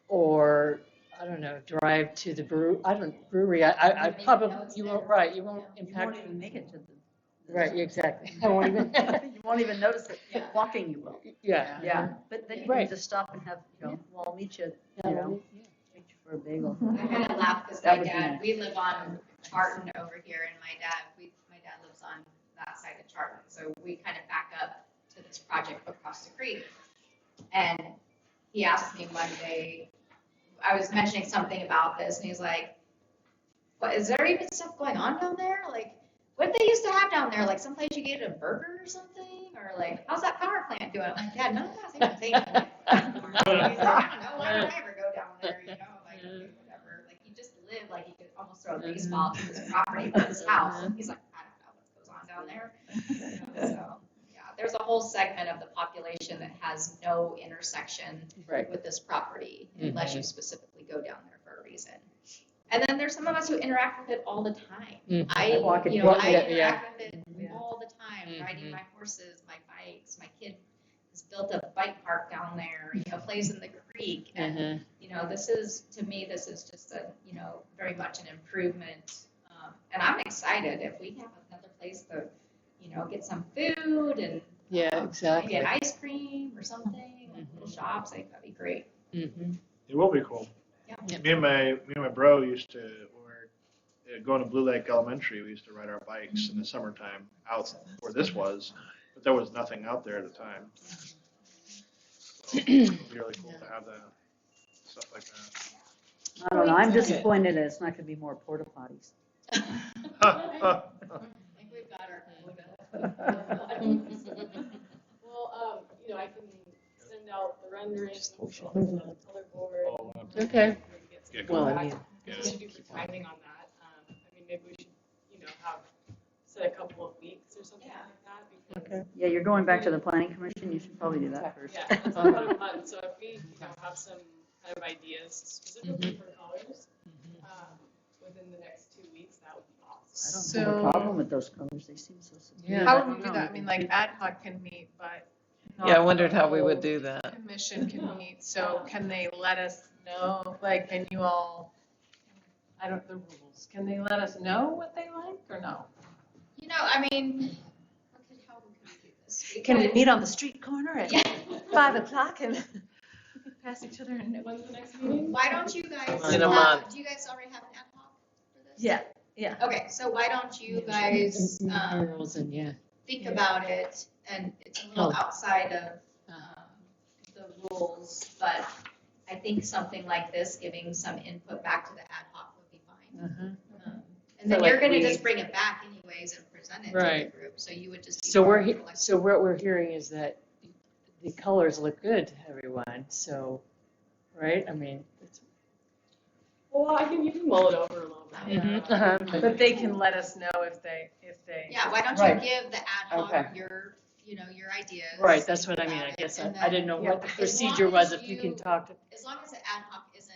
or I don't know, drive to the brewery. I probably you won't. Right, you won't You impact. won't even make it to the. Right, exactly. I won't even. You won't even notice it. Yeah. Walking, you will. Yeah. Yeah, but then you Right. can just stop and have, well, I'll meet you, meet you for a bagel. I kind of laugh because That my would be dad, nice. we live on Charlton over here, and my dad lives on that side of Charlton. So we kind of back up to this project across the creek. And he asked me one day, I was mentioning something about this, and he's like, "What, is there even stuff going on down there? Like, what did they used to have down there? Like someplace you get a burger or something? Or are like, how's that power plant doing? I'm like, Dad, none of that's even taken. He's like, I don't know, why would I ever go down there, you know, like, okay, whatever. Like, he just lived, like, he could almost throw a baseball to his property from his house. He's like, I don't know what goes on down there. You know, so, yeah, there's a whole segment of the population that has no intersection Right. with this property unless you specifically go down there for a reason. And then there's some of us who interact with it all the time. Mhm. I Walk it, interact with it Yeah. all the time, riding Mhm. my horses, my bikes. My kid has built a bike park down there, you know, plays in the creek. And, Mhm. you know, this is, to me, this is just a, you know, very much an improvement. And I'm excited if we have another place to, you know, get some food and Yeah, maybe exactly. an ice cream or something, like little shops, I think that'd be great. Mhm. It will be cool. Yeah. Me and my bro used to, when we were going to Blue Lake Elementary, we used to ride our bikes in the summertime out where this was, but there was nothing out there at the time. So it'd be really cool to have that, stuff like that. I don't know, I'm disappointed that it's not gonna be more porta potties. I think we've got our Well, you know, I can send out the renderings, the color board. Okay. maybe get some Yeah, Well, I feedback. mean, What we should do for timing on that. I mean, maybe we should, you know, have, set a couple of weeks or something Yeah. like that. Because, Okay. Yeah, you're going back to the planning commission, you should probably do that first. yeah, it's about a month, so if we, you know, have some kind of ideas specifically for colors, within the next 2 weeks, that would be I awesome. don't have a So- problem with those colors, they seem so subdued. Yeah. How would we do that? I mean, like ad hoc can meet, but. not Yeah, I wondered how we the would whole do that. Commission can meet, so can they let us know, like, can you all, I don't, the rules, can they let us know what they like or no? You know, I mean, how could we do this? Can we could- meet on the street corner at Yeah. 5 o'clock and pass each other a note? When's the next meeting? Why don't you guys, In a month. do you guys already have an ad hoc for this? Yeah, yeah. Okay, so why don't you guys, Murals and, yeah. think about it, and it's a little Oh. outside of, the rules, but I think something like this, giving some input back to the ad hoc would be fine. And then So, you're like, gonna we- just bring it back anyways and present it to Right. the group, so you would just. be So more we're, like- so what we're hearing is that the colors look good to everyone, so, right? I mean, it's. Well, you can mull it over a little bit. Uh-huh. But they can let us know if they. Yeah, why don't Right. you give the ad hoc Okay. your, you know, your ideas. Right, that's what I mean, about I it, guess and I didn't know then- what the As procedure long was, as if you can you- talk to. As long as the ad hoc isn't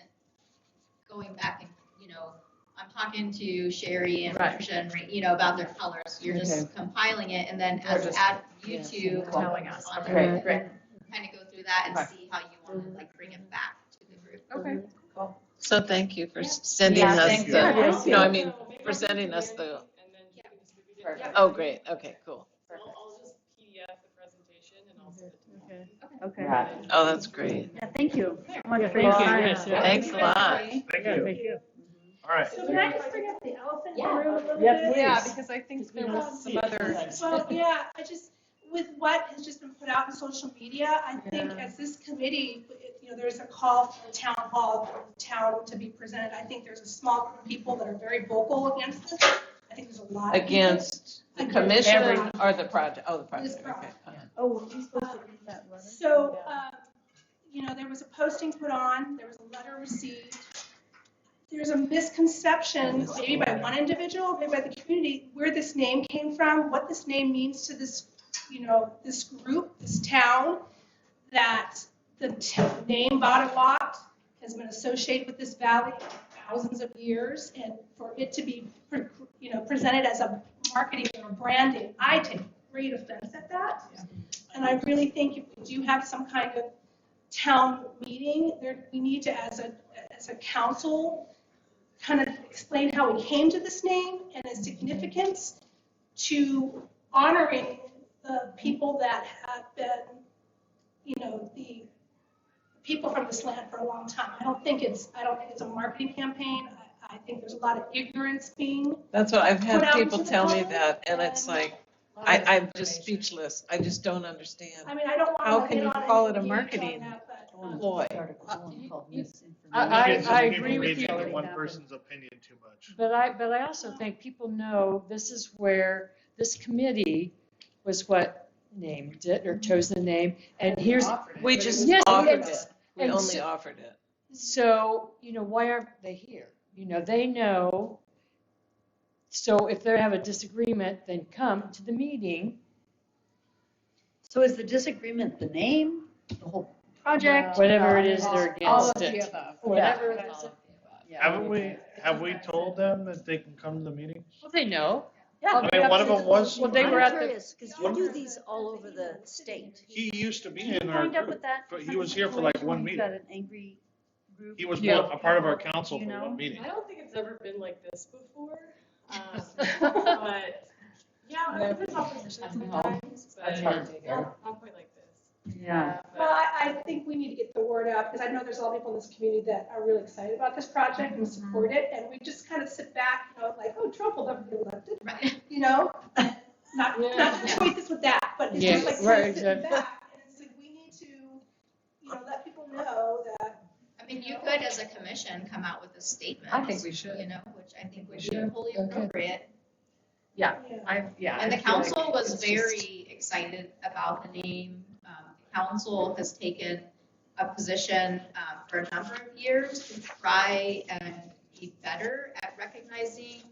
going back and, you know, I'm talking to Sherry and Right. Patricia and, you know, about their colors. You're just compiling it, and then as just- you yeah. two. Telling us. on Okay. it, Great. Kind of go through that and Right. see how you want to like bring it back to the group. Okay, cool. So thank you for sending Yeah, us thank you. the, Yes, no, I mean, So maybe for I'll sending do us the the, landing, and then you can distribute it. Perfect. oh, great, okay, cool. So I'll just PDF the presentation and I'll send it to you. Okay, Oh, that's great. yeah, thank you. so much Yeah, for thank your you, time. yes, yeah. Thanks a lot. Thank you. All right. So can I just bring up the elephant in the Yeah. room a little Yes, bit? please. Yeah, because I think there was some other. Well, yeah, with what has just been put out in social media, I think Yeah. as this committee, you know, there's a call for the town hall, for the town to be presented. I think there's a small group of people that are very vocal against this. I think there's a lot of people. Against the commission or the project? Oh, the This project, okay. project, fine. Oh, were we supposed to read that letter? So, you know, there was a posting put on, there was a letter received. There's a misconception, maybe by one individual, maybe by the community, where this name came from, what this name means to this, you know, this group, this town, that the name Bottom has been associated with this valley for thousands of years, and for it to be, you know, presented as a marketing or branding, I take great offense at that. And I really think if we do have some kind of town meeting, we need to, as a council, kind of explain how we came to this name and its significance to honoring the people that have been, you know, the people from this land for a long time. I don't think it's a marketing campaign. I think there's a lot of ignorance being. That's what, I've had Put out people into the tell me public, that, and it's and- like, I'm just speechless. I just don't understand. I mean, I don't want to. How can you call it a engage on marketing that, but, ploy? I People agree with read you. into one person's opinion too much. But I also think people know this is where, this committee was what named it or chosen the name. And here's, We just Yes, offered it's- it. We and only so- offered it. so, why aren't they here? They know. So if they have a disagreement, then come to the meeting. So is the disagreement the name, the whole project? Whatever it is they're All of against the it. above. Whatever it is. Yeah. Have we told them that they can come to the meetings? Well, they know. Yeah. I mean, one of them was, Well, they were I'm at the- curious, because you do these all over the state. he used to be Did in you our wind up group, with that? but he was here for like one You've meeting. got an angry group? He was Yeah. a part of our council You for know? one meeting. I don't think it's ever been like this before. But yeah, I've been talking sometimes, but not quite like this. Yeah. Well, I think we need to get the word out, because I know there's a lot of people in this community that are really excited about this project and support it, and we just kind of sit back, like, oh, Trump will never get elected, Right. Not to equate this with that, but it's Yeah, just like right, kind of sitting exactly. back, and it's like, we need to, let people know that. I mean, you could, as a commission, come out with a statement. I think we should. Which I think would be should. wholly Okay. appropriate. And the council was very excited about the name. The council has taken a position for a number of years to try and be better at recognizing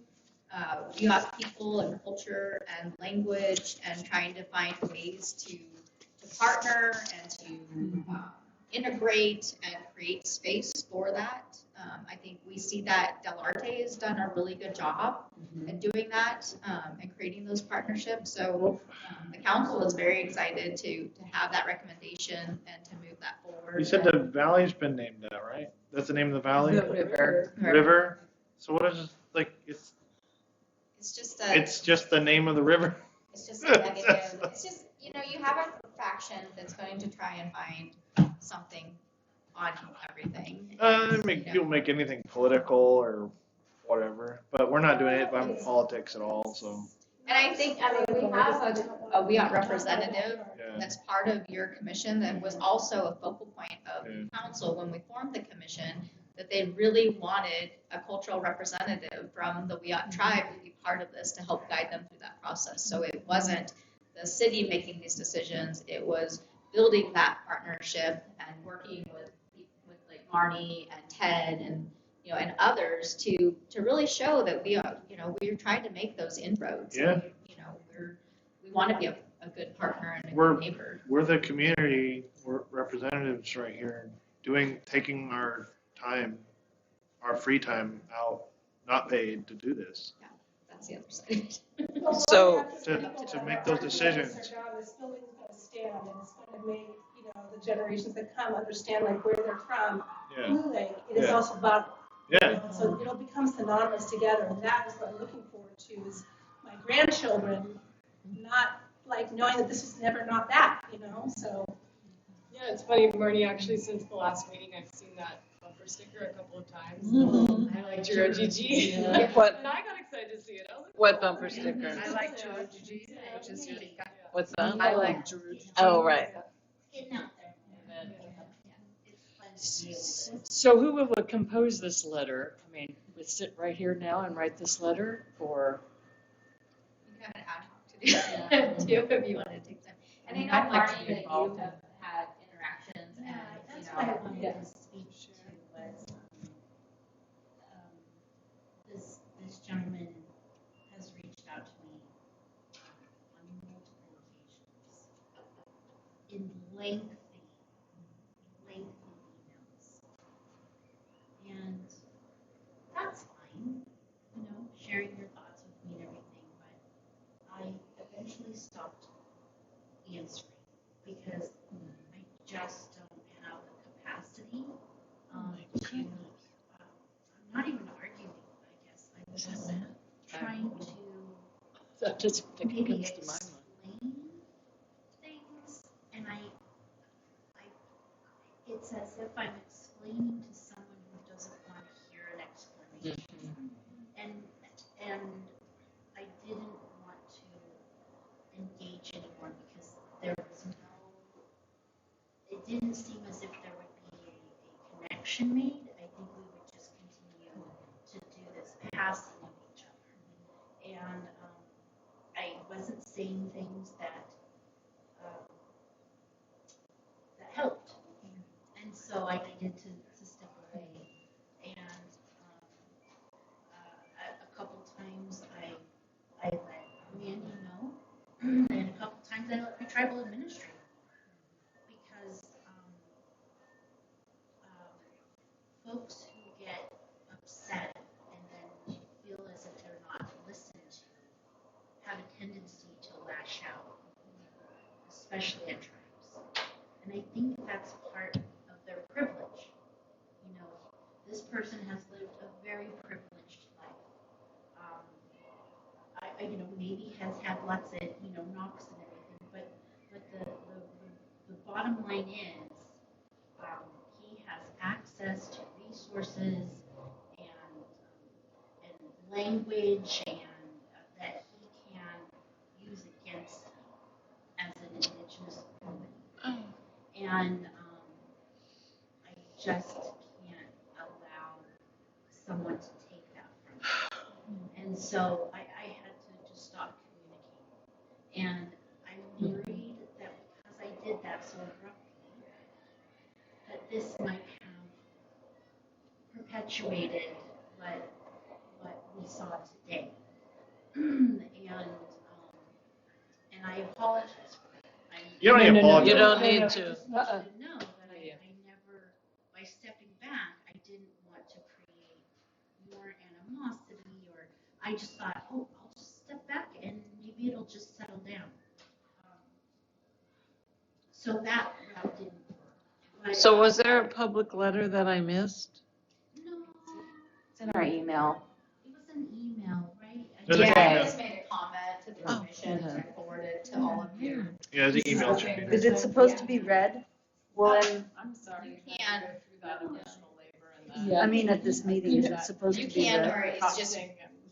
Yuak people and culture and language, and trying to find ways to partner and to integrate and create space for that. I think we see that Del Arte has done a really good job at doing that and creating those partnerships. So the council is very excited to have that recommendation and to move that forward. You said the valley's been named that, right? That's the name of the valley? The river. River? So what is, like, It's just it's just the name of the river? It's just a negative. It's just, you have a faction that's going to try and find something on everything. People make anything political or whatever, but we're not doing it by politics at all, so. And I think, we have a WEOT representative Yeah. that's part of your commission that was also a focal point of Yeah. council when we formed the commission, that they really wanted a cultural representative from the WEOT tribe to be part of this to help guide them through that process. So it wasn't the city making these decisions, it was building that partnership and working with like Marnie and Ted and and others to really show that we are, we're trying to make those inroads. Yeah. And, we want to be a good partner and a We're- good neighbor. We're the community, we're representatives right here, taking our time, our free time out, not paid to do this. That's the other side. So- To make those decisions. Our job is building a stand, and it's going to make, the generations that come understand like where they're from. Yeah, Blue Lake, it is Yeah. also about, yeah, so it'll become synonymous together, and that is what I'm looking forward to, is my grandchildren not like knowing that this was never not that, so. Yeah, it's funny, Marnie, actually, since the last meeting, I've seen that bumper sticker a couple of times. Mhm. I like Jiro GG. Yeah. What- And I got excited to see it. I was like, What bumper sticker? I like Jiro GG, which is really. What's that? I like Jiro GG. Oh, right. Getting out there. It's fun to be able to. So who will compose this letter? I mean, we sit right here now and write this letter, or? You can have an ad hoc to do if you want to take time. And I know, I'd like to Marnie, be that you involved. have had interactions Yeah, and, that's what I wanted to speak to was, this gentleman has reached out to me on multiple occasions in lengthy emails. And that's fine, sharing your thoughts with me and everything, but I eventually stopped answering because I just don't have the capacity to, I'm not even arguing, I guess, I'm just trying to That just maybe comes to my mind. explain things, and it's as if I'm explaining to someone who doesn't want to hear an explanation. And I didn't want to engage anymore because there was it didn't seem as if there would be a connection made. I think we would just continue to do this passing of each other. And I wasn't saying things that so I needed to step away. And a couple times I let Mandy know, and a couple times I let my tribal administrator, because folks who get upset and then feel as if they're not listened to have a tendency to lash out, especially at tribes. And I think that's part of their privilege. You know, this person has lived a very privileged life. You know, maybe has had lots of, you know, knocks and everything, but the bottom line is, he has access to resources and language and that he can use against him as an indigenous woman. And I just can't allow someone to take that from me. And so I had to just stop communicating. And I'm worried that because I did that so abruptly, that this might have perpetuated what we saw today. And I apologize for that. You don't need to apologize. You don't need I to. just want you to know that I never, by stepping back, I didn't want to create more animosity, or I just thought, oh, I'll just step back and maybe it'll just settle down. So that route didn't work. But, So was there a public letter that I missed? No, It's in our email. it was an email, right? There's an Yeah, I email. just made a comment to the commission and forwarded it to all of you. Yeah, the email should be Is there. it supposed to be read? Well, then, I'm sorry. You can. Go through that additional labor and that. Yeah. I mean, at this meeting, is it supposed to You be can, read? or it's just,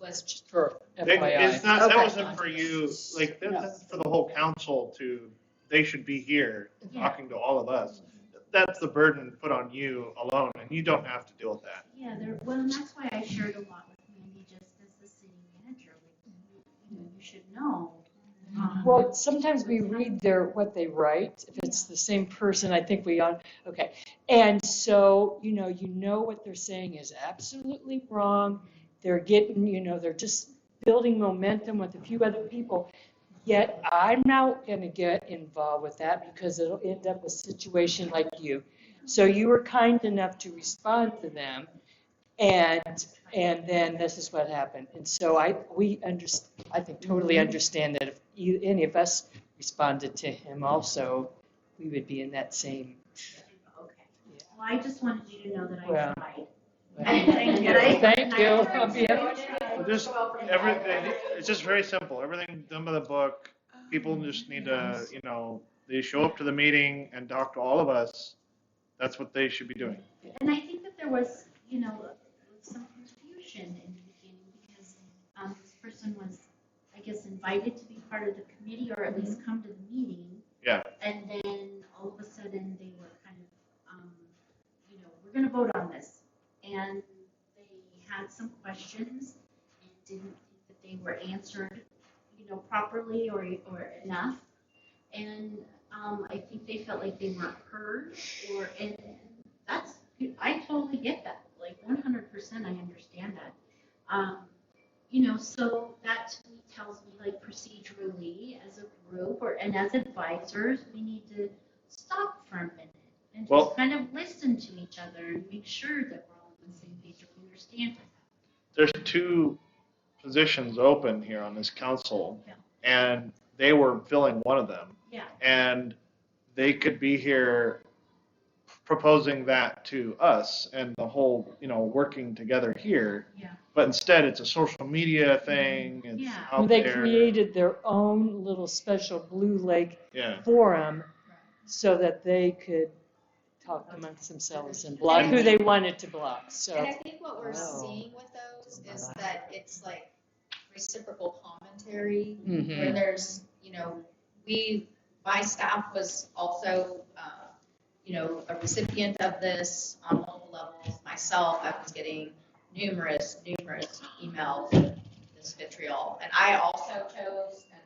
was Just for It's FYI. not, that Okay. wasn't for you, like, that's for the whole council to, they should be here talking to all of us. That's the burden put on you alone, and you don't have to deal with that. Yeah, well, and that's why I shared a lot with Mandy just as the city manager. Like, you should know. Well, sometimes we read what they write. If it's the same person, I think okay. And so, you know what they're saying is absolutely wrong. They're getting, they're just building momentum with a few other people. Yet I'm not going to get involved with that because it'll end up a situation like you. So you were kind enough to respond to them, and then this is what happened. And so I think totally understand that if any of us responded to him also, we would be in that same. Okay. Well, I just wanted you to know that I Well, tried. Thank you. Thank you. I'll be Just everything, it's just very simple. Everything done by the book. People just need to, they show up to the meeting and talk to all of us. That's what they should be doing. And I think that there was, some confusion in the beginning because this person was, I guess, invited to be part of the committee or at least come to the meeting. Yeah. And then all of a sudden they were kind of, we're going to vote on this. And they had some questions and didn't think that they were answered, properly or enough. And I think they felt like they weren't heard, and that's, I totally get that. Like 100% I understand that. So that to me tells me, like, procedurally as a group and as advisors, we need to stop for a minute and just kind of listen to each other and make sure that we're all on the same page and we understand. There's 2 positions open here on this council, and they were filling one of them. Yeah. And they could be here proposing that to us and the whole, working together here. Yeah. But instead, it's a social media thing. It's out They there. created their own little special Blue Lake Yeah. forum so that they could talk amongst themselves and block who they wanted to block. So. And I think what we're seeing with those is that it's like reciprocal commentary, where there's, my staff was also, a recipient of this on multiple levels. Myself, I was getting numerous emails of this vitriol. And I also chose, and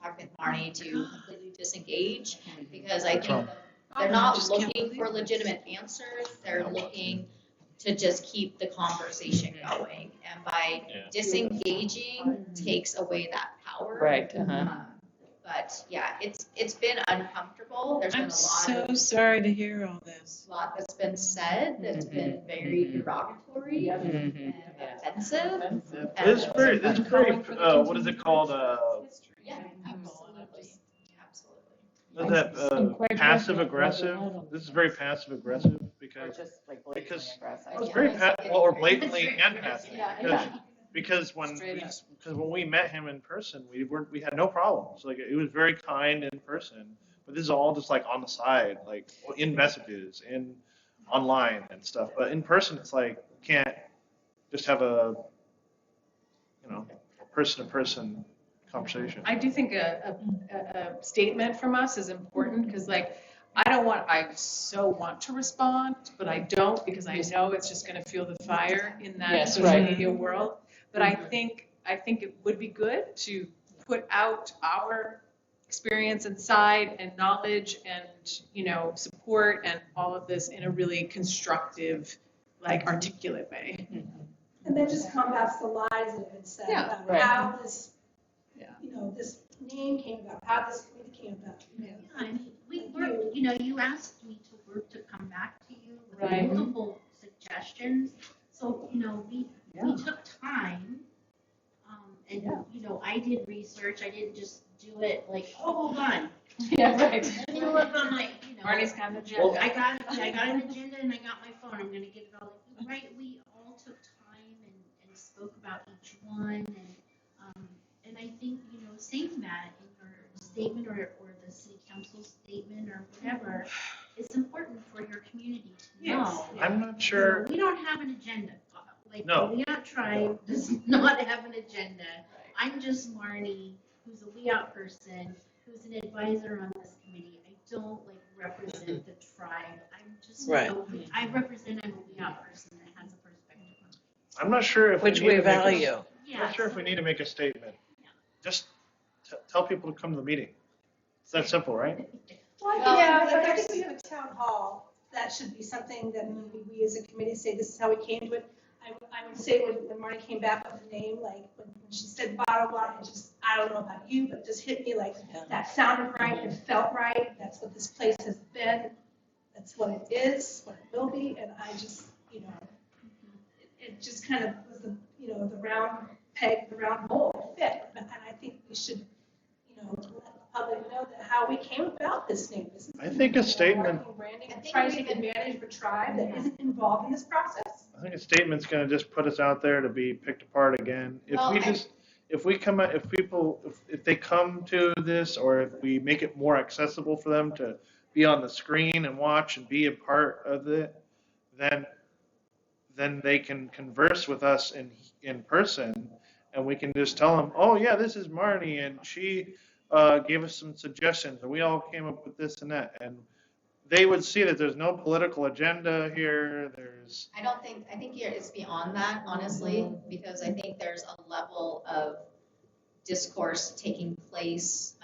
talked with Marnie, to completely disengage because I think They're not just can't looking for believe this. legitimate answers, they're looking to just keep the conversation going. And by Yeah. disengaging takes away that power. Right, But yeah, it's been uncomfortable. There's been I'm a so sorry to hear all this. lot that's been said that's been very derogatory and offensive. It's very, what is it called, Yeah, absolutely, absolutely. is that, And quite passive frankly, I'd aggressive? rather not. This is very passive aggressive Or because, just like because- blatantly aggressive. it's very or blatantly and passive. Yeah. Because Straight up. when we met him in person, we had no problems. Like, it was very kind in person, but this is all just like on the side, like in messages, in online and stuff. But in person, it's like, you can't just have a person-to-person conversation. I do think a statement from us is important, because like, I so want to respond, but I don't, because I know it's just gonna fuel the fire in that Yes, social right. media world. But I think it would be good to put out our experience and side and knowledge and, support and all of this in a really constructive, like articulate way. And that just combats the lies that have been said Yeah, about right. how this, Yeah. this name came about, how this committee came about. Yeah, I mean, we worked, you asked me to work to come back to you with Right. multiple suggestions. So, we took time. And, I did research. I didn't just do it like, oh, hold on. Yeah, right. Let me look on my, Marnie's kind of. Well, I got an agenda and I got my phone. I'm gonna get it all. Right, we all took time and spoke about each one and I think, saying that in your statement or the city council statement or whatever is important for your community to know. Yes. I'm not sure. We don't have an agenda. Like, No. the Weout Tribe does not have an agenda. I'm just Marnie, who's a Weout person, who's an advisor on this committee. I don't represent the tribe. I'm just, Right. I'm a Weout person that has a perspective on it. I'm not sure if Which we we need to make value. I'm Yeah. not sure if we need to make a statement. Just tell people to come to the meeting. It's that simple, right? Well, yeah, but I think we have a town hall. That should be something that maybe we as a committee say, this is how we came to it. I would say when Marnie came back with the name, like when she said blah, blah, blah, it just, I don't know about you, but just hit me like that sounded right, it felt right. That's what this place has been. That's what it is, what it will be. And I just, it just kind of was the round peg, the round hole fit. And I think we should, let the public know that how we came about this name. This is I think a statement. branding, trying to take advantage of a tribe that isn't involved in this process. I think a statement's going to just put us out there to be picked apart again. If they come to this, or if we make it more accessible for them to be on the screen and watch and be a part of it, then they can converse with us in person, and we can just tell them, oh yeah, this is Marnie, and she gave us some suggestions, and we all came up with this and that, and they would see that there's no political agenda here. I think it's beyond that, honestly, because I think there's a level of discourse taking place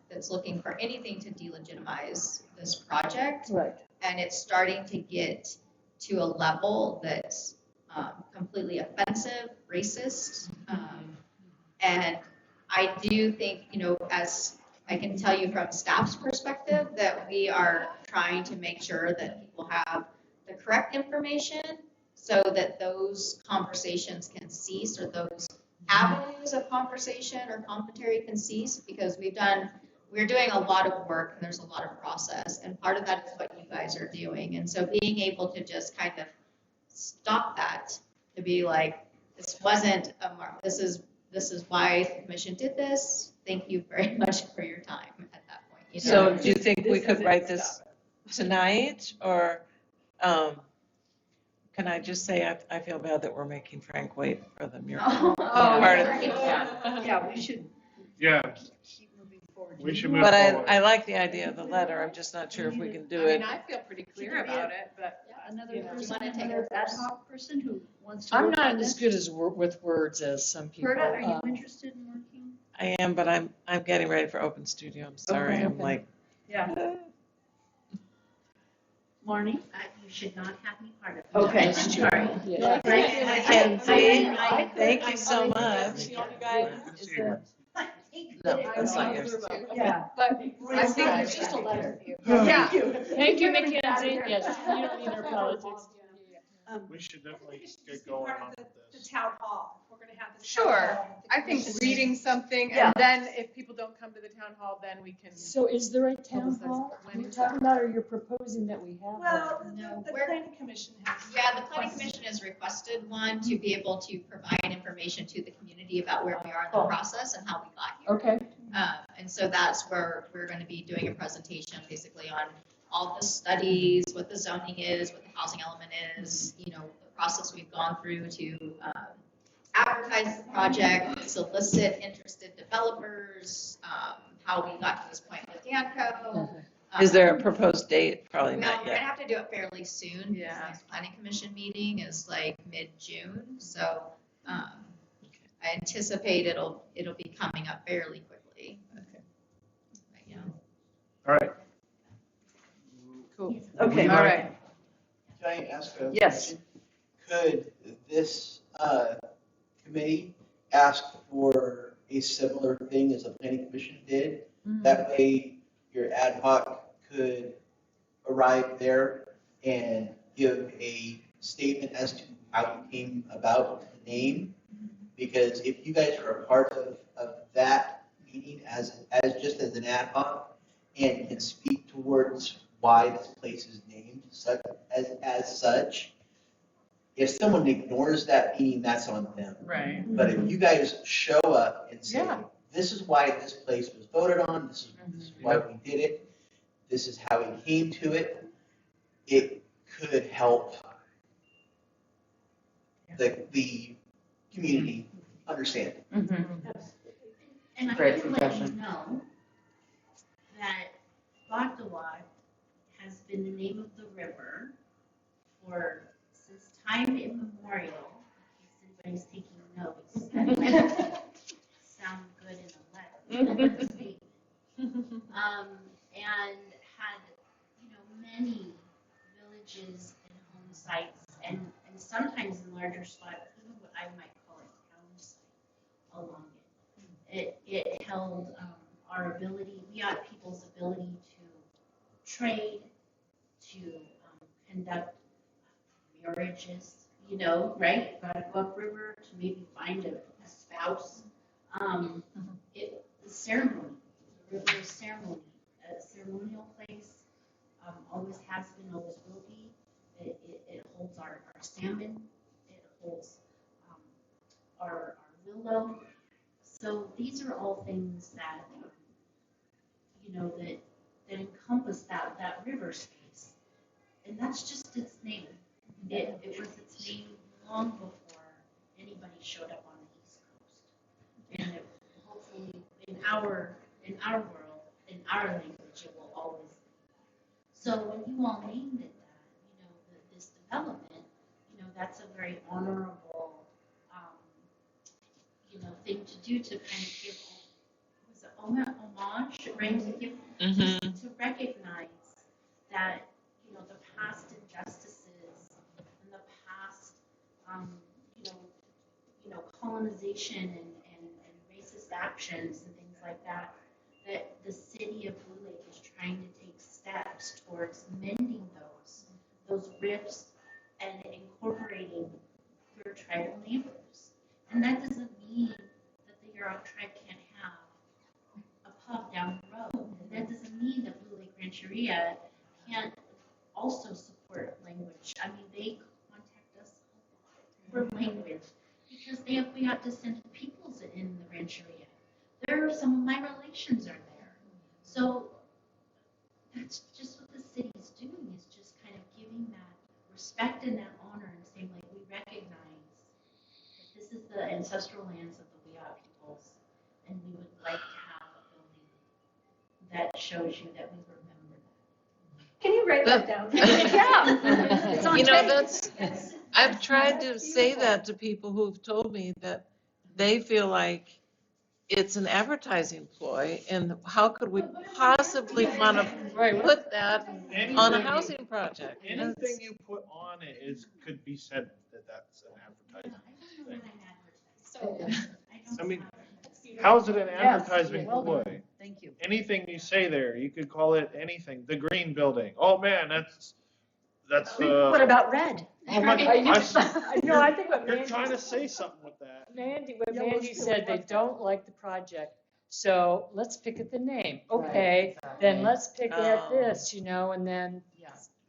that's looking for anything to delegitimize this project. Right. And it's starting to get to a level that's completely offensive, racist. And I do think, as I can tell you from staff's perspective, that we are trying to make sure that people have the correct information so that those conversations can cease, or those avenues of conversation or commentary can cease, because we're doing a lot of work and there's a lot of process, and part of that is what you guys are doing. And so being able to just kind of stop that, to be like, this wasn't this is why the commission did this. Thank you very much for your time at that point. So do you think we could write this tonight, or can I just say I feel bad that we're making Frank wait for the mural? Part of it. Yeah, we should Yeah, keep moving forward. we should move But forward. I like the idea of the letter. I'm just not sure if we can do it. I feel pretty clear about it, but. Another person, wanna take another it ad first? hoc person who wants to I'm work on not as this? good with words as some people. Berta, are you interested in working? I am, but I'm getting ready for Open Studio. I'm sorry. Okay. I'm like, Yeah. Marnie? You should not have me part of it. Okay. I'm sorry. Yeah. Thank you, Mackenzie. I- Thank you so much. See all you guys. Good to see you. No, that's not yours too. Yeah. But I think there's just a letter. Yeah. Thank you. thank you, Mackenzie. Yes, you don't need our politics. We should definitely get going on The this. town hall, we're gonna have this. Sure, I think reading something, Yeah. and then if people don't come to the town hall, then we can. So is there a town Publicize hall when you're is talking about, or you're proposing that we have? Well, one? the planning commission has. Yeah, the planning commission has requested one to be able to provide information to the community about where we are in the process and how we got here. Okay, And so that's where we're going to be doing a presentation basically on all the studies, what the zoning is, what the housing element is, you know, the process we've gone through to advertise the project, solicit interested developers, how we got to this point with Danco. Is there a proposed date? Probably Well, not we're gonna yet. have to do it fairly soon. because Yeah. the next planning commission meeting is like mid-June, so I anticipate it'll be coming up fairly quickly. Okay. But, yeah. All right. Cool. Okay. All right. Can I ask a Yes. question? Could this committee ask for a similar thing as the planning commission did? That way your ad hoc could arrive there and give a statement as to how you came about the name? Because if you guys are a part of that meeting as just as an ad hoc and can speak towards why this place is named as such, if someone ignores that meeting, that's on them. Right. But if you guys show up and say, Yeah. this is why this place was voted on, this is why we did it, this is how we came to it, it could help the community understand. And I Great can let you suggestion. know that Bagdawad has been the name of the river since time immemorial, in case anybody's taking notes. That might sound good in a letter. Statement. And had, many villages and home sites, and sometimes in larger spots, even what I might call a town site along it. It held our ability, people's ability to trade, to conduct marriages, right? Gotta go upriver to maybe find a spouse. The ceremony, the river is ceremony, a ceremonial place, always has been, always will be. It holds our salmon, it holds our willow. So these are all things that, that encompass that river space. And that's just its name. It was its name long before anybody showed up on the East Coast. And hopefully in our world, in our language, it will always be. So when you all named it that, this development, that's a very honorable thing to do, to kind of give, was it homage, right? To give, to recognize that, the past injustices and the past, colonization and racist actions and things like that, that the city of Blue Lake is trying to take steps towards mending those rifts and incorporating your tribal neighbors. And that doesn't mean that the Yurok tribe can't have a pub down the road. And that doesn't mean that Blue Lake Rancheria can't also support language. I mean, they contact us a lot for language because we have descended peoples in the Rancheria. Some of my relations are there. So that's just what the city is doing, is just kind of giving that respect and that honor and saying, like, we recognize that this is the ancestral lands of the Wiyot peoples, and we would like to have a building that shows you that we remember that. Can you write that down? Yeah. It's on tape. I've tried to say that to people who've told me that they feel like it's an advertising ploy, and how could we possibly want to put that on a housing project? Anything you put on it could be said that that's an advertising thing. I mean, how is it an advertising well done. ploy? Thank you. Anything you say there, you could call it anything. The green building. Oh man, that's What about red? oh my, No, I think what you're Mandy, trying to say something with that. Mandy said, they don't like the project, so let's pick at the name. Okay, then let's pick at this, you know, and then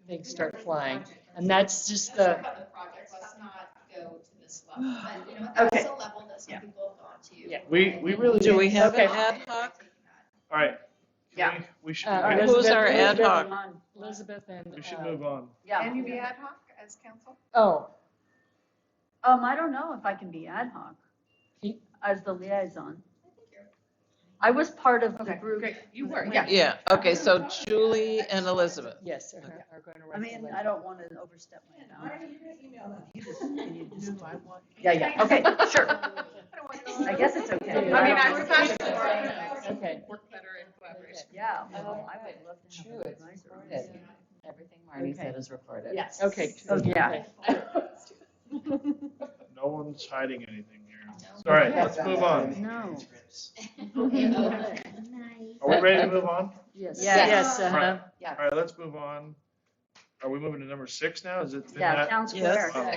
things start flying. And that's just the, About the project, let's not go to this level, but you know, that's the level that some people have gone to. Yeah. We really Do we have an Okay. ad hoc? All right. Yeah. We should. Who's our ad hoc? Elizabeth and. We should move on. Yeah. Can you be ad hoc as council? Oh, I don't know if I can be ad hoc as the liaison. I was part of the Okay, group. great. You were, when- yeah. Yeah, okay, so Julie and Elizabeth. yes, are going to. I mean, I don't want to overstep my bounds. Yeah, Yeah, okay, sure. I guess it's okay. I mean, I was asking Okay. work better in collaboration. Yeah, well, I would love to have True, an it's advisor. recorded. Everything Marty said is recorded. Yes. Okay. Oh, yeah. No one's hiding anything here. All right, let's move on. No. Are we ready to move on? Yes. Yes. All right. Yeah. All right, let's move on. Are we moving to number 6 now? Is it? been Yeah, that? town square. Oh.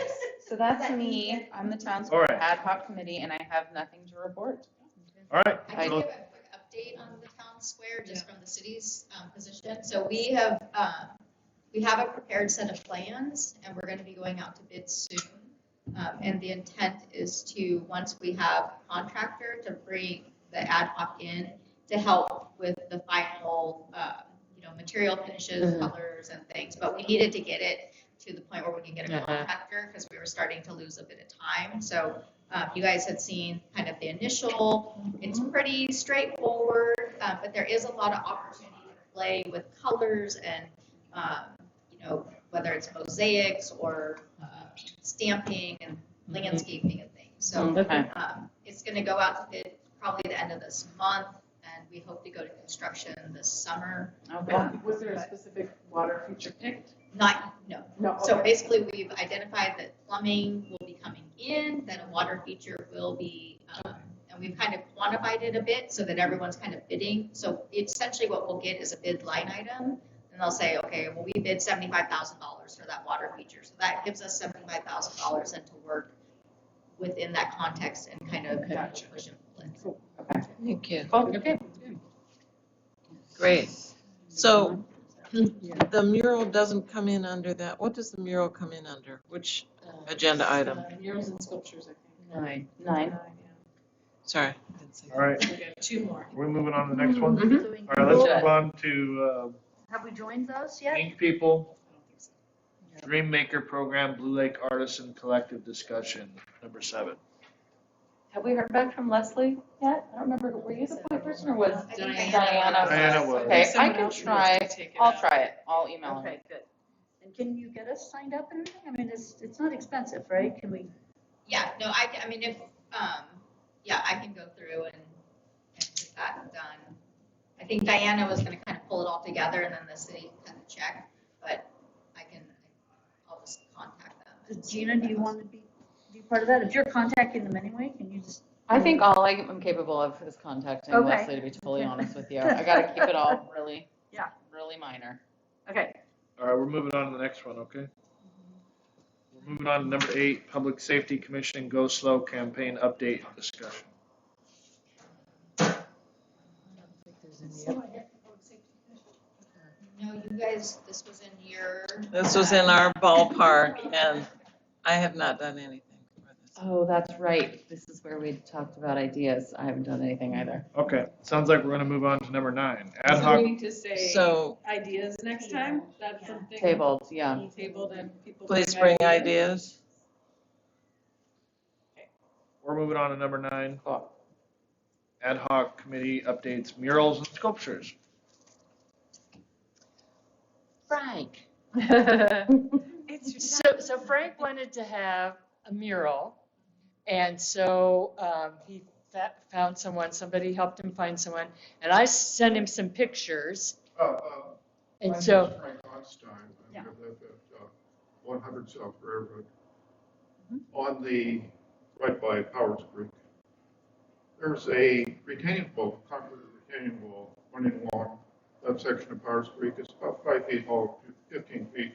So that's me. I'm the town All square right. ad hoc committee, and I have nothing to report. All right. I can give a quick update on the town square, just from the city's position. So we have a prepared set of plans, and we're gonna be going out to bid soon. And the intent is to, once we have a contractor, to bring the ad hoc in to help with the final, material finishes, colors and things. But we needed to get it to the point where we can get a contractor, because we were starting to lose a bit of time. So you guys had seen kind of the initial, it's pretty straightforward, but there is a lot of opportunity to play with colors and, whether it's mosaics or stamping and landscaping and things. So it's going to go out to bid probably the end of this month, and we hope to go to construction this summer. Was there a specific water feature picked? No. So basically, we've identified that plumbing will be coming in, that a water feature will be, and we've kind of quantified it a bit so that everyone's kind of bidding. So essentially what we'll get is a bid line item, and they'll say, okay, well, we bid $75,000 for that water feature. So that gives us $75,000 and to work within that context and kind of push and pull it. Thank you. Okay. Great. So the mural doesn't come in under that. What does the mural come in under? Which agenda item? Murals and sculptures, I think. 9. Sorry. I didn't see that. All right. Okay, 2 more. We're moving on to the next one. Doing- All right, let's move on to Have we joined those yet? Ink People, Dream Maker Program, Blue Lake Artisan Collective Discussion, number 7. Have we heard back from Leslie yet? I don't remember, were you the point person or was Diana. Diana was. Okay, I Someone can else needs try, to take it I'll out. try it, I'll email him. Okay, good. And can you get us signed up and everything? I mean, it's not expensive, right? Can we? Yeah, no, I mean, if, I can go through and get that done. I think Diana was gonna kind of pull it all together and then the city kind of check, but I'll just contact them. and see Gina, what do you that want to be part of that? If you're contacting them anyway, can you just? I think all I'm capable of is contacting Okay. Leslie, to be totally honest with you. I gotta keep it all really, Yeah. really minor. Okay. All right, we're moving on to the next one, okay? We're moving on to number 8, Public Safety Commission Go Slow Campaign Update Discussion. No, you guys, this was in your. This was in our ballpark, and I have not done anything for this. Oh, that's right, this is where we talked about ideas. I haven't done anything either. Okay, sounds like we're gonna move on to number 9, Ad So hoc. we need to say So ideas next time? That's something. Tabled, yeah. Tabled and people. please bring ideas. We're moving on to number 9, Cool. Ad hoc Committee Updates Murals and Sculptures. Frank. It's your So Frank wanted to have a mural, and so he found someone, somebody helped him find someone, and I sent him some pictures. And My so, name is Frank Onstein. I Yeah. live at 100 South Railroad. On the, right by Powers Creek, there's a retaining wall, concrete retaining wall running along that section of Powers Creek. It's about 5 feet tall, 15 feet.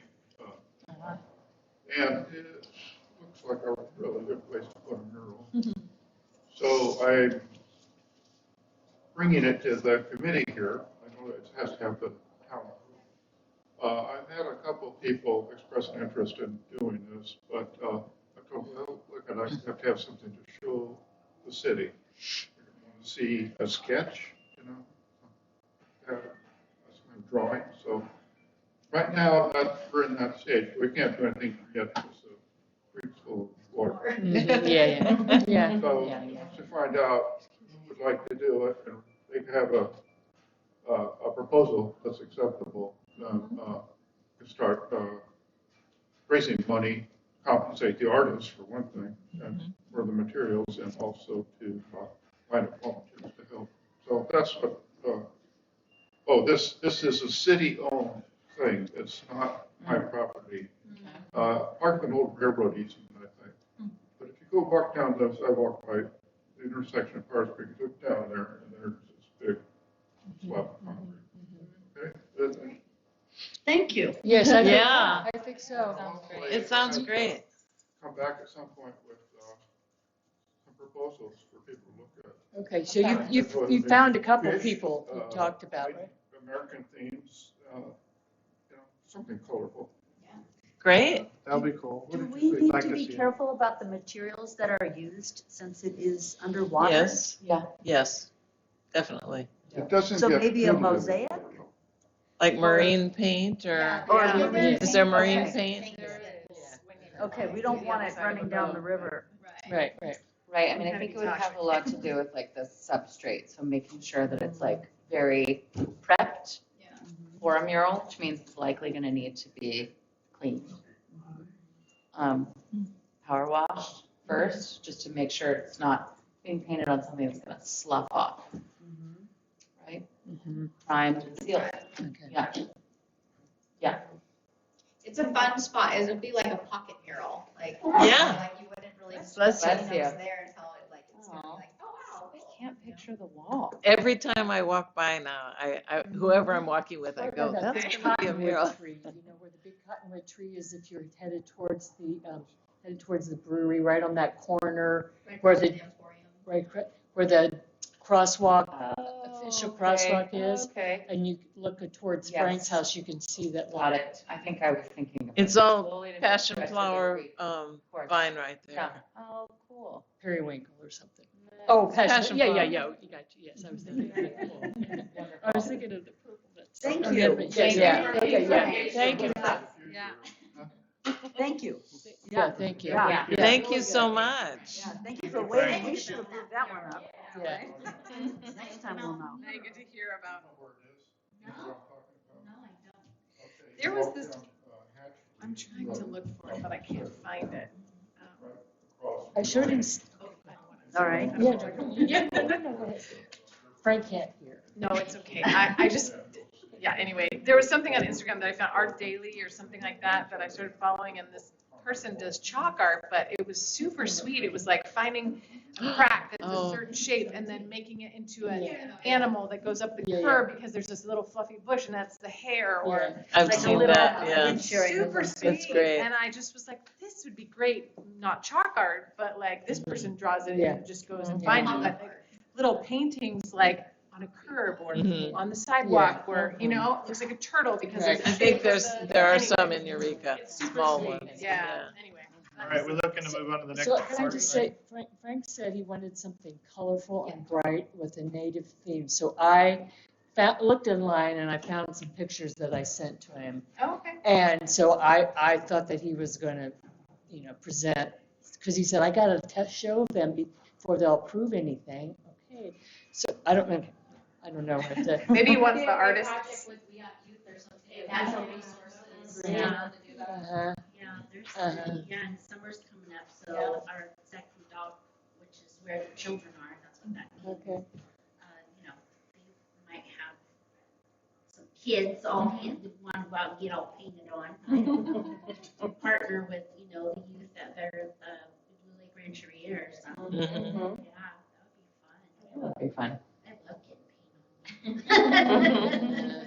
And it looks like a really good place to put a mural. So I'm bringing it to the committee here. I know it has to have the town. I've had a couple of people express an interest in doing this, but I told them, well, look, I have to have something to show the city. I want to see a sketch, some kind of drawing. So right now, we're in that stage. We can't do anything yet because the creek's full of water. yeah. So to find out who would like to do it, and they can have a proposal that's acceptable, to start raising money, compensate the artists for one thing, and for the materials, and also to find volunteers to help. So that's what. This is a city-owned thing. It's not my property. Part of an old railroad easement, I think. But if you go walk down the sidewalk by the intersection of Powers Creek, look down there, and there's this big slab of concrete. Okay? Thank you. Yes, I think, Yeah. I think so. It sounds great. Come back at some point with some proposals for people to look at. Okay, so you found a couple of people who talked about it. American themes, something colorful. Great. That'll be cool. Do What we did you need like to be see? careful about the materials that are used since it is underwater? Yes, Yeah. yes, definitely. It doesn't So get maybe a too mosaic? Like marine paint or, Or Yeah. marine is there paint? marine Okay. paint? There is. when you- Okay, we don't want it running down the river. Right. Right, I mean, I Gotta think be it would have a cautious. lot to do with like the substrate, so making sure that it's like very prepped for a mural, which means it's likely gonna need to be cleaned. Power washed first, just to make sure it's not being painted on something that's gonna slough off. Right? Primed and sealed. Okay. Yeah. It's a fun spot. It would be like a pocket mural, like. Yeah. Like you wouldn't really. Bless know you. it's there until it like, it's gonna be Aw. like, oh wow. I can't picture the wall. Every time I walk by now, whoever I'm walking with, I go, That that's big gonna be a cottonwood mural. tree, you know where the big cottonwood tree is if you're headed towards the brewery, right on that corner, Right Where by the- Emporium. right, where the crosswalk, official Okay, crosswalk is, Okay, and you look towards Yes. Frank's house, you can see that got line. it. I think I was thinking. of It's it. all Slowly to passion go back to the flower creek. course. vine right Yeah. there. Oh, cool. Periwinkle or something. Oh, passion, Passion yeah, flower. you got you, yes, I was thinking of the I was thinking of the purple. That's- Thank yeah, you. but Thank yeah, you. okay, yeah, thank you. Yeah. Thank you. Yeah, thank you. Yeah. Thank you so much. Yeah, thank you for waiting. We should have moved that one up. Yeah. Next time we'll know. Now you get to hear about. No, I don't. There was this, I'm trying to look for it, but I can't find it. I showed him, All right. yeah, no, go ahead. Frank can't hear. No, it's okay. I just, yeah, anyway, there was something on Instagram that I found, Art Daily or something like that I started following, and this person does chalk art, but it was super sweet. It was like finding a crack that's a certain shape and then making it into an animal that goes up the Yeah, curb because there's this little fluffy bush and that's the hair, or I've like a seen little, that, yeah. it's super sweet. That's great. And I just was like, this would be great, not chalk art, but like this person draws it Yeah. and just goes and finds it. But like little paintings like on a curb or on the sidewalk where, you know, it looks like a turtle because Right. it's I think there are anyway, some in Eureka, it's super small sweet. ones. Yeah, anyway. All right, we're looking to move on to the next So part. can I just say, Frank said he wanted something colorful and bright with a native theme. So I looked online and I found some pictures that I sent to him. Oh, okay. And so I thought that he was going to, present, because he said, I got to show them before they'll approve anything. Okay. So I don't know what to. Maybe once the artist. With youth or something, natural resources. Yeah. Uh-huh. Yeah, there's, Uh-huh. yeah, and summer's coming up, so our second dog, which is where the children are, that's what that means. Okay. You know, they might have some kids all want to go out and get all painted on. I don't know. Partner with, you know, the youth at their Blue Lake Rancheria or something. Mhm. Yeah, that would be fun. That would be fun. I love getting painted on.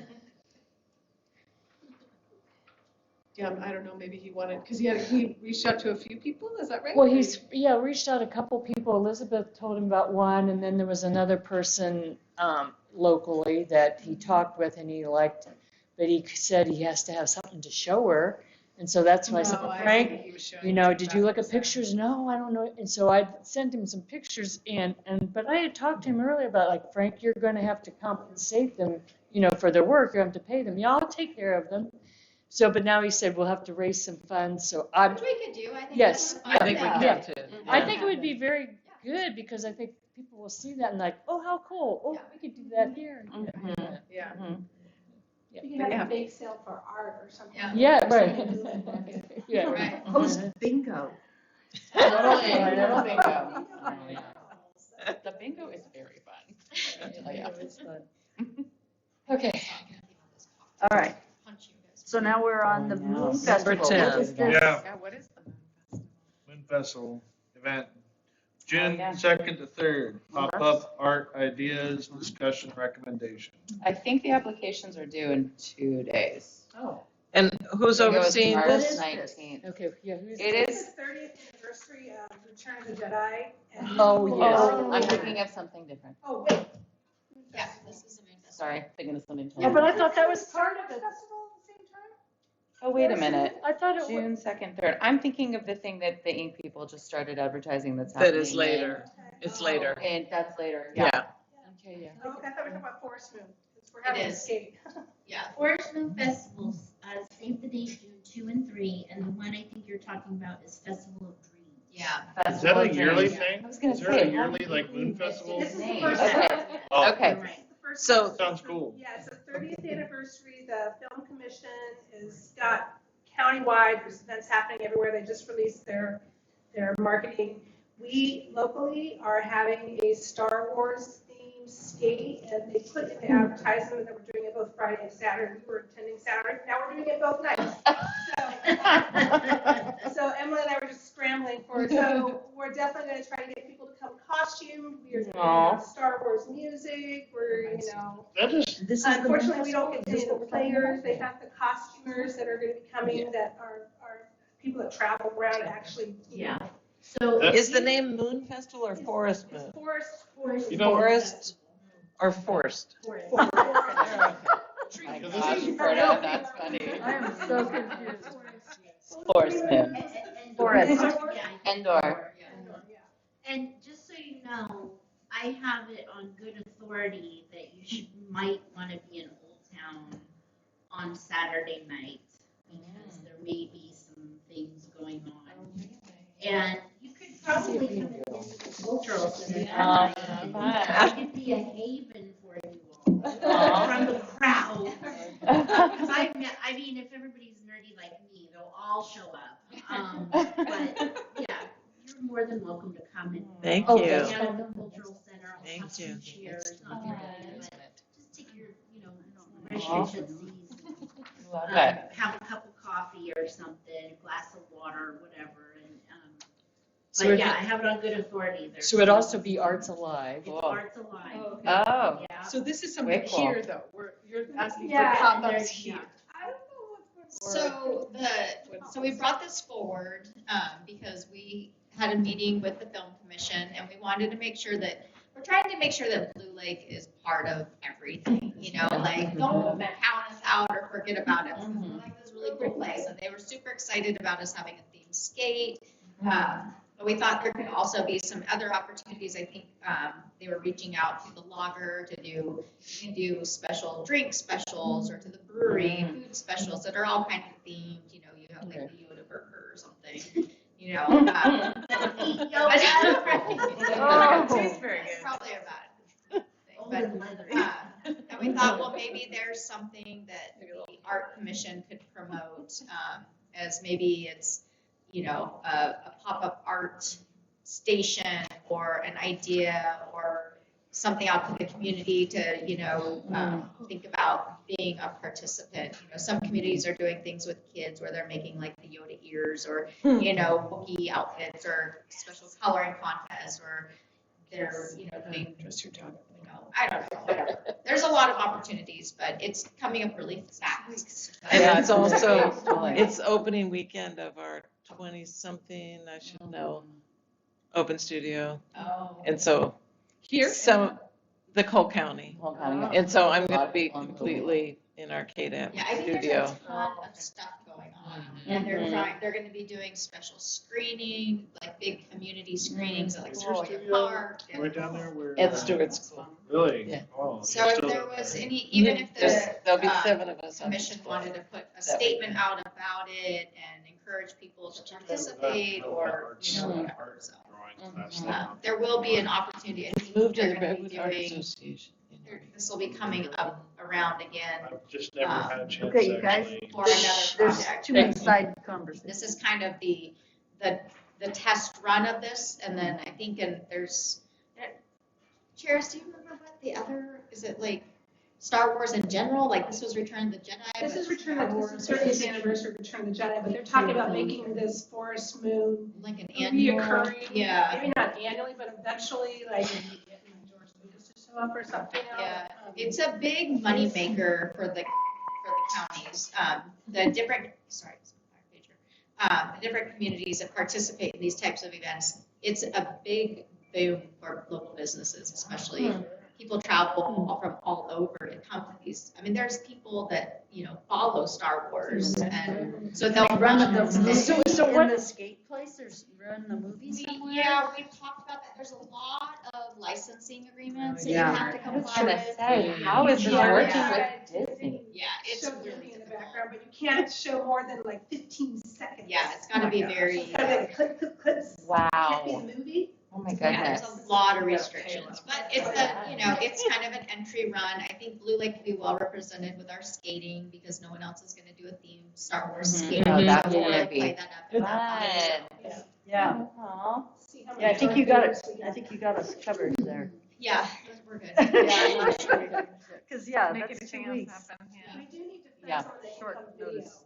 Yeah, I don't know, maybe he wanted, because he reached out to a few people, is that right? Well, reached out a couple people. Elizabeth told him about one, and then there was another person locally that he talked with and he liked, but he said he has to have something to show her. And so that's why I said, well, Frank, you know, did you look at pictures? No, I don't know. And so I sent him some pictures but I had talked to him earlier about like, Frank, you're going to have to compensate them, you know, for their work. You have to pay them. Yeah, I'll take care of them. So, but now he said we'll have to raise some funds. So Which we could do, I think. yes, that's I think we fun. can too. I think it would be very good because I think people will see that and like, oh, how cool. Oh, we could do that here. Yeah. You can have a bake sale for art or something. Yeah, right. Yeah. Right. Host bingo. Totally. Little bingo. The bingo is very fun. I tell ya. It's fun. Okay. All right, Punch you guys. so now we're on the Number Moon Festival. 10. What is this? Yeah. Yeah, what is the Moon Festival? Moon Festival event, June yeah. 2nd to 3rd. Pop-up art ideas, discussion, recommendation. I think the applications are due in 2 days. Oh. And who's I think it was overseeing March this? 19th. Okay, yeah, who's? It It's is, the 30th anniversary of Return of the Jedi. And Oh, yes. I'm thinking of something different. Oh, wait. Yeah, this is a Moon Festival. Sorry, thinking of something Yeah, totally. but I thought that was part of it. Festival at the same time? Oh, wait a minute. I thought it was. June 2nd, 3rd. I'm thinking of the thing that the ink people just started advertising that's That happening. is later. It's later. And that's later, Yeah. yeah. Okay, yeah. Oh, okay, I thought we were talking about Forest Moon. 'Cause we're having a is. skate. Yeah. Forest Moon Festivals, save the date, June 2 and 3, and the one I think you're talking about is Festival of Dreams. Yeah. Is that a yearly Dreams. thing? I was gonna Is there a say. yearly like Moon Festival? This is the Name. first Okay. one. Oh, Okay. You're right. It's the first So- one. Sounds cool. Yeah, it's the 30th anniversary. The Film Commission is got countywide, there's events happening everywhere. They just released their marketing. We locally are having a Star Wars themed skate, and they put in the advertisement that we're doing it both Friday and Saturday. We were attending Saturday, now we're doing it both nights. So Emily and I were just scrambling for it. So we're definitely going to try to get people to come costumed. We are doing Star Wars music. We're, you know. That just, This is the Moon Unfortunately, we don't Festival? get Is this any what of the we're talking players. about? They have the costumers that are going to be coming that are people that travel around and actually. Yeah. So Is the name Moon Festival or Forest It's Moon? Forest. You know- Forest or Forced? Forest. My gosh, Berta, that's funny. I am so confused. Forest Moon. And Forest. Yeah. Indoor. And just so you know, I have it on good authority that you might want to be in Old Town on Saturday night because there may be some things going on. And you could probably come into the cultural center that night. It could be a haven for you all from the crowd. Because I mean, if everybody's nerdy like me, they'll all show up. But yeah, you're more than welcome to come and. Thank Oh, you. that's At the cultural center, I'll Thank have you. some chairs. Just take your, brush your tootsies. Love it. Have a cup of coffee or something, a glass of water, whatever, and, So but it- yeah, I have it on good authority. There's So it'd also be Arts Alive. It's Arts Alive. Oh, Yeah. So this is Way something cool. here, though, you're asking for Yeah, pop-ups there's- here. I don't know what's going So we brought this forward because we had a meeting with the Film Commission and we wanted to make sure that, we're trying to make sure that Blue Lake is part of everything, you know, like don't count us out or forget about it. Because we're like this really cool place and they were super excited about us having a themed skate. But we thought there could also be some other opportunities. I think they were reaching out to the logger to do, you can do special drink specials or to the brewery food specials that are all kind of themed. You know, you have like the Yoda burger or something. You know, Oh, tastes very good. Probably a bad thing, but and we thought, well, maybe there's something that the art commission could promote as maybe it's, you know, a pop-up art station or an idea or, something out to the community to, think about being a participant. Some communities are doing things with kids where they're making like the Yoda ears or, Wookiee outfits or special coloring contests or they're, doing, I don't know, whatever. There's a lot of opportunities, but it's coming up really fast. And it's also, it's opening weekend of our 20-something, I should know, open studio. Oh. And so, the whole county. And so I'm going to be completely in our KDAP Yeah, I think studio. there's a ton of stuff going on. And they're going to be doing special screening, like big community screenings at like Is your Sequoia studio Park. right down there where? Ed Stewart's school. Really? Yeah. Oh, So if there was any, even if There'll be the 7 of us on commission display. wanted to put a statement out about it and encourage people to participate or, whatever, so. There will be an opportunity. I think Moved to they're the gonna be Redwood Art doing, Association. this will be coming up around again I've just never had a chance Okay, you to guys. actually. for another There's project. too many side conversations. This is kind of the test run of this, and then I think, Charis, do you remember what the other, is it like Star Wars in general, like this was Return of the Jedi? This but is Return Star of, Wars the 30th anniversary of Return of the Jedi, but they're talking about making this Forest Moon like an annual, reoccurring. yeah. Maybe not annually, but eventually, like, George Lucas to show up or something. Yeah, it's a big money maker for the counties. The different communities that participate in these types of events. It's a big boom for local businesses, especially. People travel from all over to come to these. I mean, there's people that follow Star Wars, and so they'll run In the skate place, there's run the movie somewhere? Yeah, we talked about that. There's a lot of licensing agreements that Yeah. you have to I was comply gonna with. say, how is this Yeah. working Yeah. with Disney? Yeah, it's Show really movie in the difficult. background, but you can't show more than like 15 seconds. Yeah, it's got to be very. It's kind of like clip, clip, clips. Can't Wow. be the movie. Oh my Yeah, goodness. there's a lot of restrictions, but it's it's kind of an entry run. I think Blue Lake will be well represented with our skating because no one else is going to do a themed Star Wars skate. Oh, that's We'll gonna really be play that up in that fun. Yeah. Aw. See how Yeah, I many think you got it. photos we I think you got us covered there. Yeah, we're good. Because, yeah, Make that's anything 2 else weeks. happen, yeah. We do need to Yeah. find someone that Short can come video notice.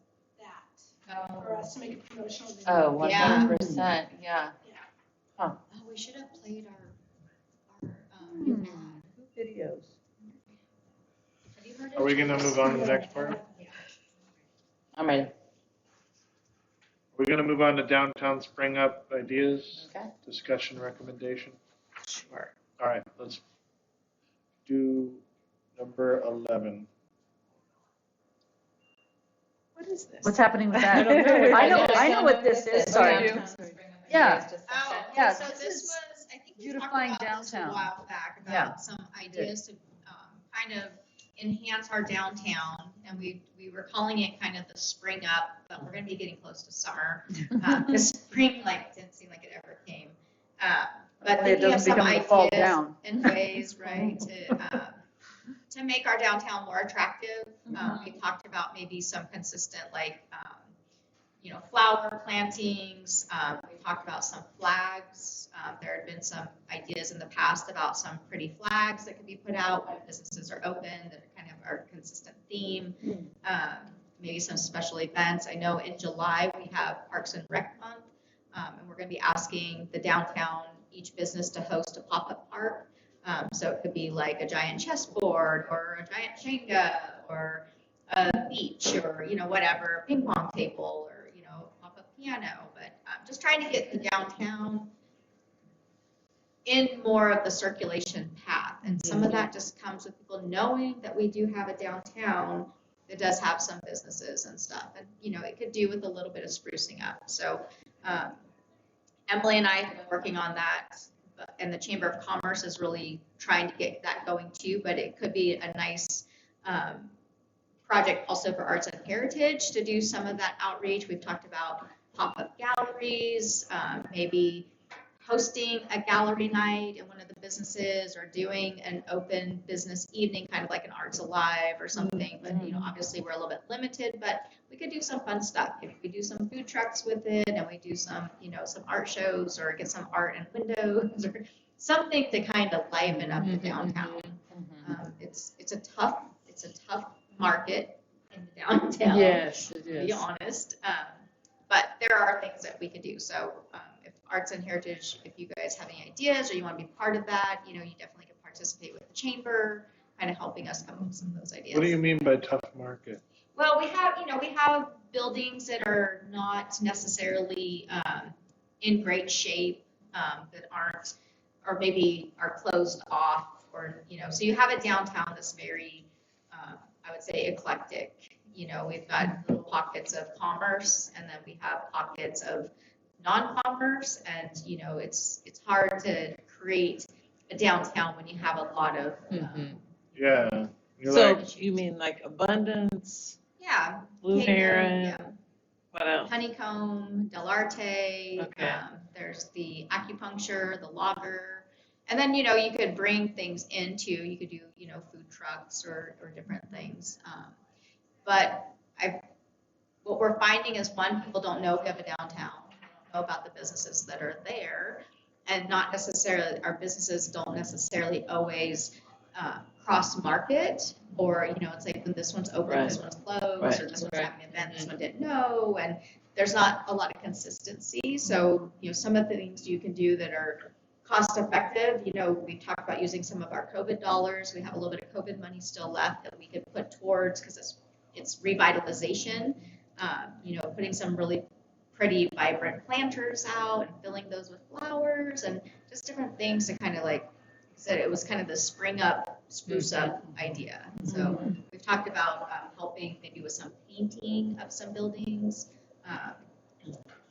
that for us to make a promotional video. Oh, 100%, yeah. Yeah. Oh, we should have played our Videos. have you heard Are we gonna move on to the next part? Are I'm ready. we gonna move on to downtown spring up ideas, Okay. discussion, recommendation? Sure. All right, let's do number 11. What is this? What's happening with that? I don't know what I know what this is, sorry. Yeah. Oh, Yeah, so this this is was, I think we beautifying talked about this a downtown. while back Yeah. about some ideas to kind of enhance our downtown. And we were calling it kind of the spring up, but we're gonna be getting close to summer. The spring didn't seem like it ever came. But Hopefully it thinking of doesn't some become the fall ideas down. and ways, right, to make our downtown more attractive. We talked about maybe some consistent flower plantings. We talked about some flags. There had been some ideas in the past about some pretty flags that could be put out when businesses are open that are kind of our consistent theme. Maybe some special events. I know in July we have Parks and Rec Month, and we're going to be asking the downtown, each business to host a pop-up park. So it could be like a giant chessboard or a giant Jenga or a beach or, whatever, ping pong table or, pop-up piano. But just trying to get the downtown in more of the circulation path. And some of that just comes with people knowing that we do have a downtown that does have some businesses and stuff. And, it could do with a little bit of sprucing up. So Emily and I have been working on that. And the Chamber of Commerce is really trying to get that going too, but it could be a nice project also for arts and heritage to do some of that outreach. We've talked about pop-up galleries, maybe hosting a gallery night in one of the businesses or doing an open business evening, kind of like an Arts Alive or something. But, obviously we're a little bit limited, but we could do some fun stuff. If we do some food trucks with it and we do some, some art shows or get some art and windows or something to kind of liven up the downtown. It's a tough market in the downtown. Yes, it To be is. honest. But there are things that we can do. So if Arts and Heritage, if you guys have any ideas or you want to be part of that, you definitely can participate with the chamber, kind of helping us come up with some of those ideas. What do you mean by tough market? Well, we have buildings that are not necessarily in great shape, that aren't, or maybe are closed off, or, so you have a downtown that's very, I would say, eclectic. We've got little pockets of commerce, and then we have pockets of non-commerce, and, it's hard to create a downtown when you have a lot of, Yeah. You're So like, you mean like Abundance, yeah. Blue Kingdom, Heron, yeah. what else? Honeycomb, Del Arte, Okay. there's the acupuncture, the logger, and then, you could bring things into, you could do, food trucks or different things. But what we're finding is, one, people don't know we have a downtown, don't know about the businesses that are there, and not necessarily, our businesses don't necessarily always cross market, or, it's like when this one's open, this one's closed, or this one's having an event, this one didn't know, and there's not a lot of consistency. So, some of the things you can do that are cost effective, we talked about using some of our COVID dollars. We have a little bit of COVID money still left that we could put towards, because it's revitalization, putting some really pretty vibrant planters out and filling those with flowers and just different things to kind of like said, it was kind of the spring up, spruce up idea. So we've talked about helping maybe with some painting of some buildings.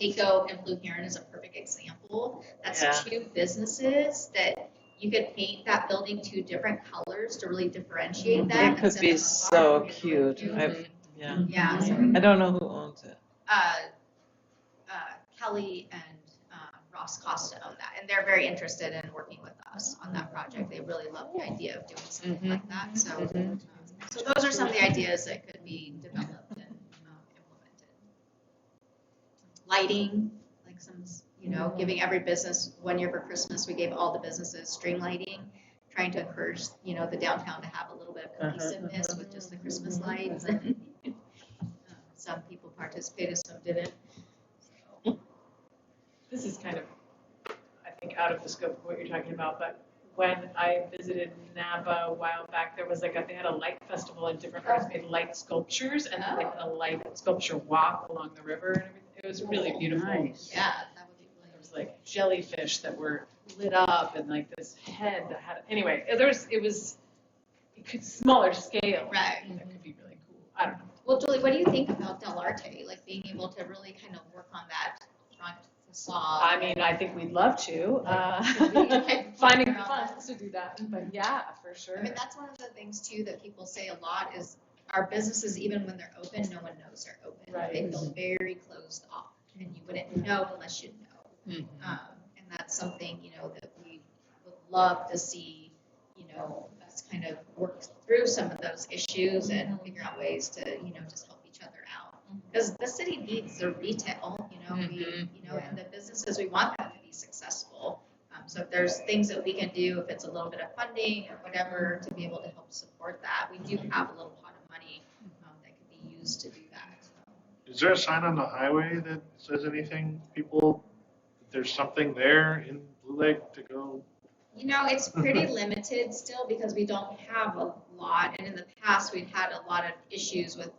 Eco and Blue Heron is a perfect example. That's two businesses that you could paint that building two different colors to really differentiate them. It could be so cute. Yeah. So I don't know who owns it. Kelly and Ross Costa own that, and they're very interested in working with us on that project. They really love the idea of doing something like that. So, so those are some of the ideas that could be developed and implemented. Lighting, like some, giving every business 1 year for Christmas, we gave all the businesses string lighting, trying to encourage, the downtown to have a little bit of cohesiveness with just the Christmas lights. And some people participated, some didn't. This is kind of, I think, out of the scope of what you're talking about, but when I visited Napa a while back, there was they had a light festival and different artists made light sculptures, and then a light sculpture walk along the river and everything. It was really beautiful. Nice. Yeah, that would be really. There was like jellyfish that were lit up and like this head that had, anyway, it could smaller scale. Right. That could be really cool. I don't know. Well, Julie, what do you think about Del Arte? Like being able to really kind of work on that front facade? I mean, I think we'd love to. Finding the funds to do that, but yeah, for sure. I mean, that's one of the things too that people say a lot is our businesses, even when they're open, no one knows they're open. Right. They feel very closed off, and you wouldn't know unless you know. And that's something, that we would love to see, us kind of work through some of those issues and figure out ways to, just help each other out. Because the city needs the retail, and the businesses, we want them to be successful. So if there's things that we can do, if it's a little bit of funding or whatever, to be able to help support that, we do have a little pot of money that could be used to do that. So. is there a sign on the highway that says anything, that there's something there in Blue Lake to go? It's pretty limited still because we don't have a lot. And in the past, we've had a lot of issues with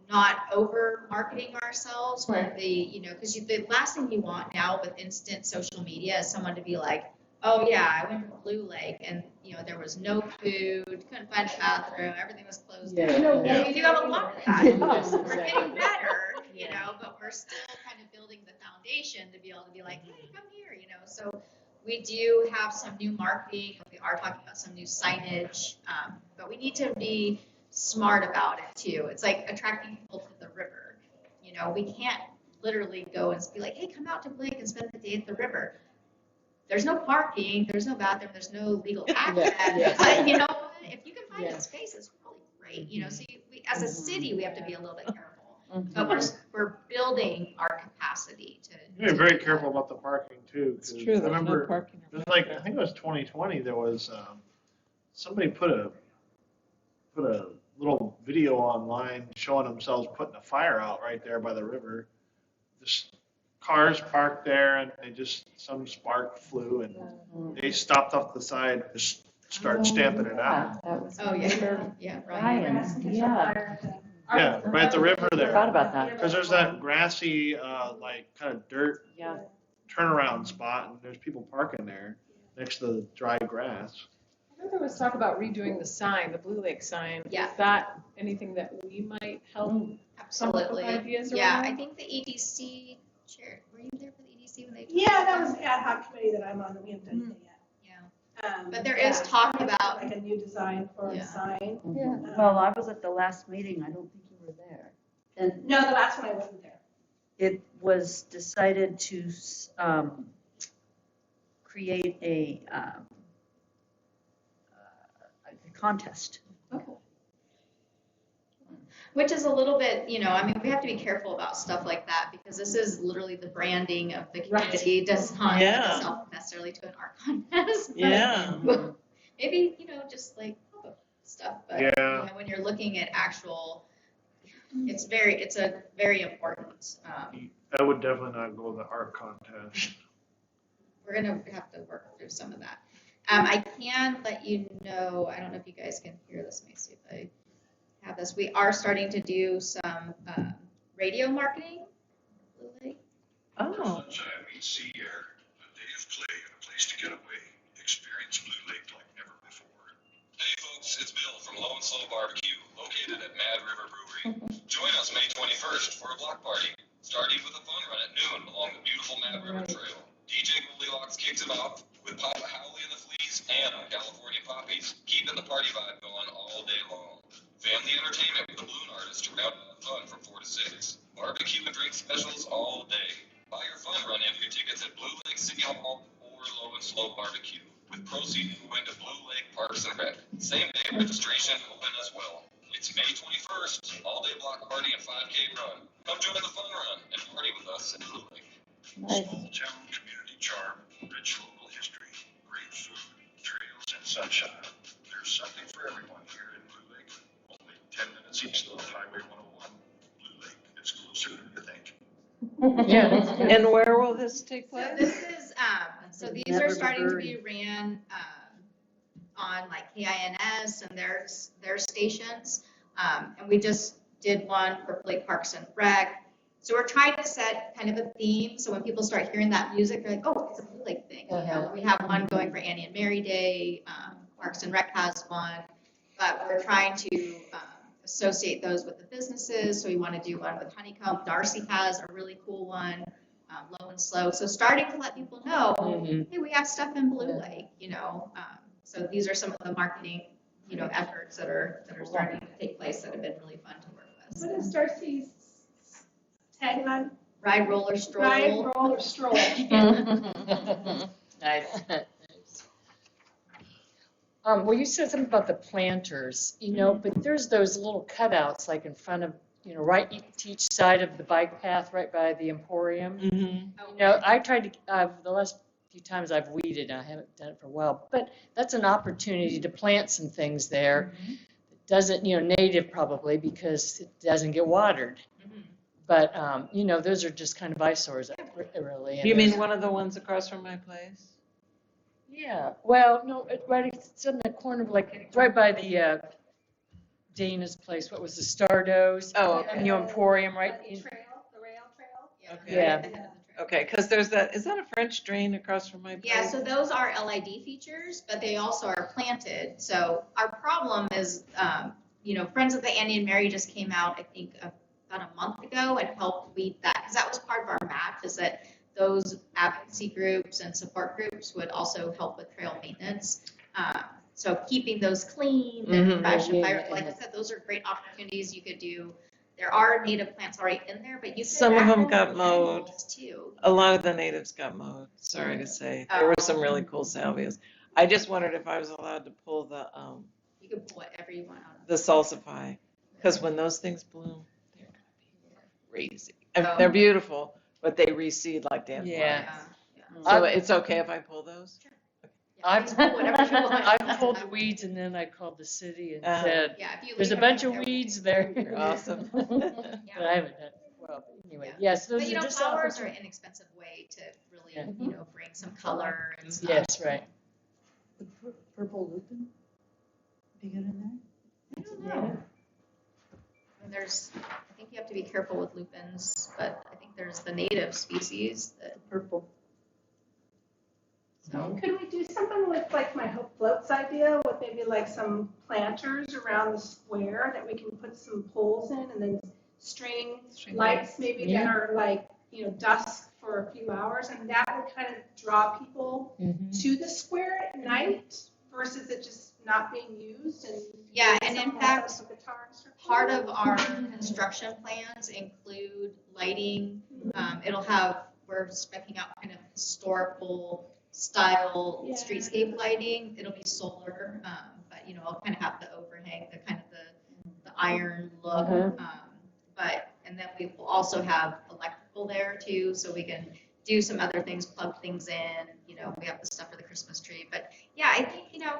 not over marketing ourselves. Where because the last thing you want now with instant social media is someone to be like, oh yeah, I went to Blue Lake and there was no food, couldn't find a bathroom, everything was closed down. We do have a lot of that. We're getting better, but we're still kind of building the foundation to be able to be like, hey, come here, So we do have some new marketing. We are talking about some new signage, but we need to be smart about it too. It's like attracting people to the river. We can't literally go and be like, hey, come out to Blue Lake and spend the day at the river. There's no parking, there's no bathroom, there's no legal access. But you know what? If you can find a space, it's really great. So we, as a city, we have to be a little bit careful. But we're building our capacity to. You be very careful about the parking too. 'Cause It's true, I there's no remember, parking. it was like, I think it was 2020, there was, somebody put a little video online showing themselves putting a fire out right there by the river. Just cars parked there and some spark flew and they stopped off the side, just started stamping it out. That was. Oh, yeah, yeah, right. Ryan's, yeah. Yeah, right at the river Forgot there. about that. Cause there's that grassy, like kind of dirt Yeah. turnaround spot and there's people parking there next to the dry grass. I know there was talk about redoing the sign, the Blue Lake sign. Yeah. Is that anything that we might help? Absolutely. Come up with ideas Yeah, around? I think the EDC chair, were you there for the EDC when they? talked Yeah, that about was the ad hoc committee that I'm on, and we haven't done anything yet. Yeah. But there is talk about. Like a new design for a Yeah. sign. Yeah, well, I was at the last meeting, I don't think you were there. And No, the last one I wasn't there. it was decided to create a contest. Which is a little bit, I mean, we have to be careful about stuff like that because this is literally the branding of the community. It does not lend Yeah. itself necessarily to an art contest. but Yeah. Maybe, just like pop-up stuff. But Yeah. when you're looking at actual, it's a very important. I would definitely not go to the art contest. We're gonna have to work through some of that. I can let you know. I don't know if you guys can hear this. Let me see if I have this. We are starting to do some radio marketing. Oh. Sunshine meets sea air, a day of play and a place to get away. Experience Blue Lake like never before. Hey folks, it's Bill from Low and Slow Barbecue, located at Mad River Brewery. Join us May 21st for a block party, starting with a fun run at noon along the beautiful Mad River Trail. DJ Goldilocks kicks it off with Papa Howley and the Fleas and California Poppies, keeping the party vibe going all day long. Family entertainment with the balloon artist to round out the fun from 4 to 6. Barbecue and drink specials all day. Buy your fun run entry tickets at Blue Lake City Hall or Low and Slow Barbecue, with proceeds going to Blue Lake Parks and Rec. Same day registration open as well. It's May 21st, all-day block party and 5K run. Come join the fun run and party with us in Blue Lake. Small town community charm, rich local history, great food, trails, and sunshine. There's something for everyone here in Blue Lake. Only 10 minutes east of Highway 101. Blue Lake, it's closer than you think. Yeah. And where will this take So place? this is, so these are starting to be ran on like KINS and their stations. And we just did one for Lake Parks and Rec. So we're trying to set kind of a theme, so when people start hearing that music, they're like, oh, it's a Blue Lake thing. We have one going for Annie and Mary Day, Parks and Rec has one, but we're trying to associate those with the businesses. So we want to do one with Honeycomb. Darcy has a really cool one, Low and Slow. So starting to let people know, hey, we have stuff in Blue Lake, So these are some of the marketing, efforts that are starting to take place that have been really fun to work with. What is Darcy's tagline? Ride, roller, stroll. Ride, roll, or stroll. Nice. Well, you said something about the planters, but there's those little cutouts like in front of, right to each side of the bike path, right by the Emporium. Mm-hmm. I tried to, the last few times I've weeded, I haven't done it for a while, but that's an opportunity to plant some things there. It doesn't, native probably because it doesn't get watered. But, those are just kind of eyesores, really. You mean one of the ones across from my place? Yeah, well, no, it's in the corner of right by the Dana's place. What was the Stardos? Oh, okay. Emporium, right? The rail trail. Okay. Yeah. Okay, because is that a French drain across from my place? Yeah, so those are LID features, but they also are planted. So our problem is, Friends of the Annie and Mary just came out, I think, about a month ago and helped weed that, because that was part of our match, is that those advocacy groups and support groups would also help with trail maintenance. So keeping those clean and fresh and vibrant, like I said, those are great opportunities you could do. There are native plants already in there, but you could Some of add them more got mowed. animals too. A lot of the natives got mowed, sorry to say. There were some really cool salvias. I just wondered if I was allowed to pull the You can pull whatever you want out of the salsify, because when those things bloom, they're gonna be crazy. And they're beautiful, but they recede like dandelions. Yeah. So it's okay if I pull those? I've, Whatever you want. I've pulled the weeds and then I called the city and said, Yeah, if you there's a leave bunch of them, weeds there. You're awesome. But I haven't done, well, anyway, yes, those But you are know, just flowers are an opportunities. inexpensive way to really, Yeah. you know, bring some color and stuff. Yes, right. Purple lupin? Be good in I don't know. And there's, I think you have to be careful with lupins, but I think there's the native species that, there? Purple. so. Could we do something with like my Hope Floats idea with maybe like some planters around the square that we can put some poles in and then string lights maybe that Yeah. are like, you know, dusk for a few hours, and that would kind of draw people to the square at night versus it just not being used and. Yeah, and in someone fact, else with a guitar and stuff. part of our construction plans include lighting. It'll have, we're specking out kind of historical style Yeah. streetscape lighting. It'll be solar, but you know, it'll kind of have the overhang, the kind of the iron look. But, and then we will also have electrical there too, so we can do some other things, plug things in, you know, we have the stuff for the Christmas tree. But yeah, I think, you know,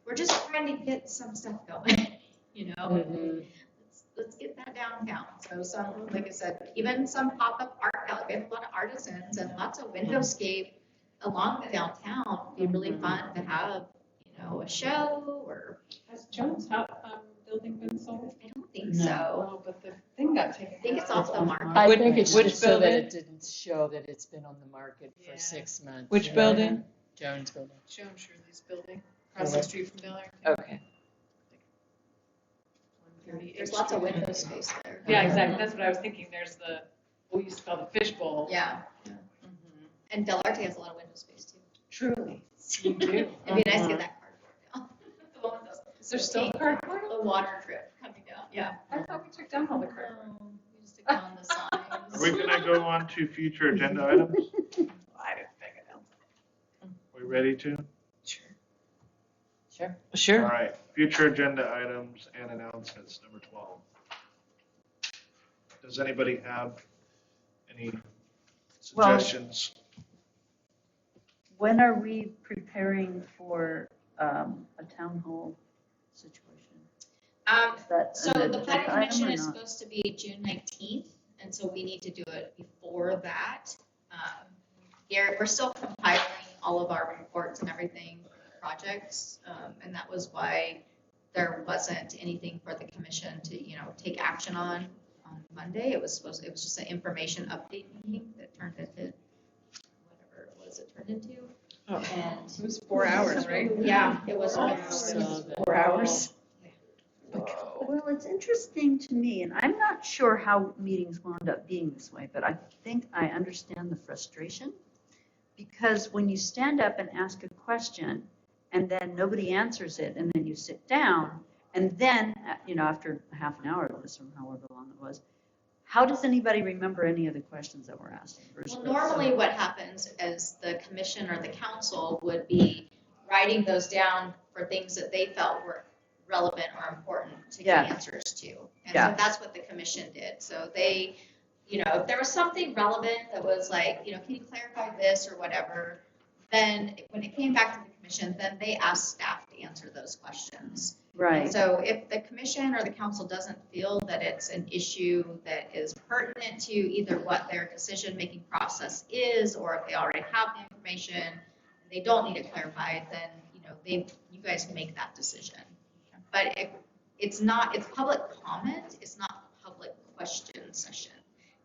we're just trying to get some stuff going, you know? Let's get that downtown. So some, like I said, even some pop-up art, we have a lot of artisans and lots of windowscape along the downtown. It'd be really fun to have, you know, a show or. Has Jones building been sold? I don't think so. No, but the thing got taken. I think it's off the market. I think it's Which just so that building? it didn't show that it's been on the market for Yeah. 6 months. Which building? Jones Building. Joan Shirley's building, across the street from Delaware. Okay. There's lots of window space there. Yeah, exactly, that's what I was thinking, there's the, what we used to call the fishbowl. Yeah. And Del Arte has a lot of window space too. Truly. You do. It'd be nice to get that cardboard down. The one with those- Is there still cardboard? The water drip coming down, yeah. I thought we took down all the cardboard. We just took down the signs. Are we gonna go on to future agenda items? I didn't think it out. We ready to? Sure. All Sure. right, future agenda items and announcements, number 12. Does anybody have any suggestions? When are we preparing for a town hall situation? Is that So an the agenda planning item commission or is not? supposed to be June 19th, and so we need to do it before that. We're still compiling all of our reports and everything, projects, and that was why there wasn't anything for the commission to, you know, take action on Monday. It was just an information update meeting that turned into whatever it was it turned into. Oh. And It was 4 hours, right? yeah, it was 4 I hours. saw that. 4 hours? Well, it's interesting to me, and I'm not sure how meetings wound up being this way, but I think I understand the frustration. Because when you stand up and ask a question, and then nobody answers it, and then you sit down, and then, you know, after half an hour of this, or however long it was, how does anybody remember any of the questions that were asked? Well, normally what happens is the commission or the council would be writing those down for things that they felt were relevant or important to get answers to. And so that's what the commission did. So they, you know, if there was something relevant that was like, you know, can you clarify this or whatever, then when it came back to the commission, then they asked staff to answer those questions. Right. And so if the commission or the council doesn't feel that it's an issue that is pertinent to either what their decision-making process is, or if they already have the information, and they don't need it clarified, then, you know, you guys make that decision. But it's public comment, it's not public question session.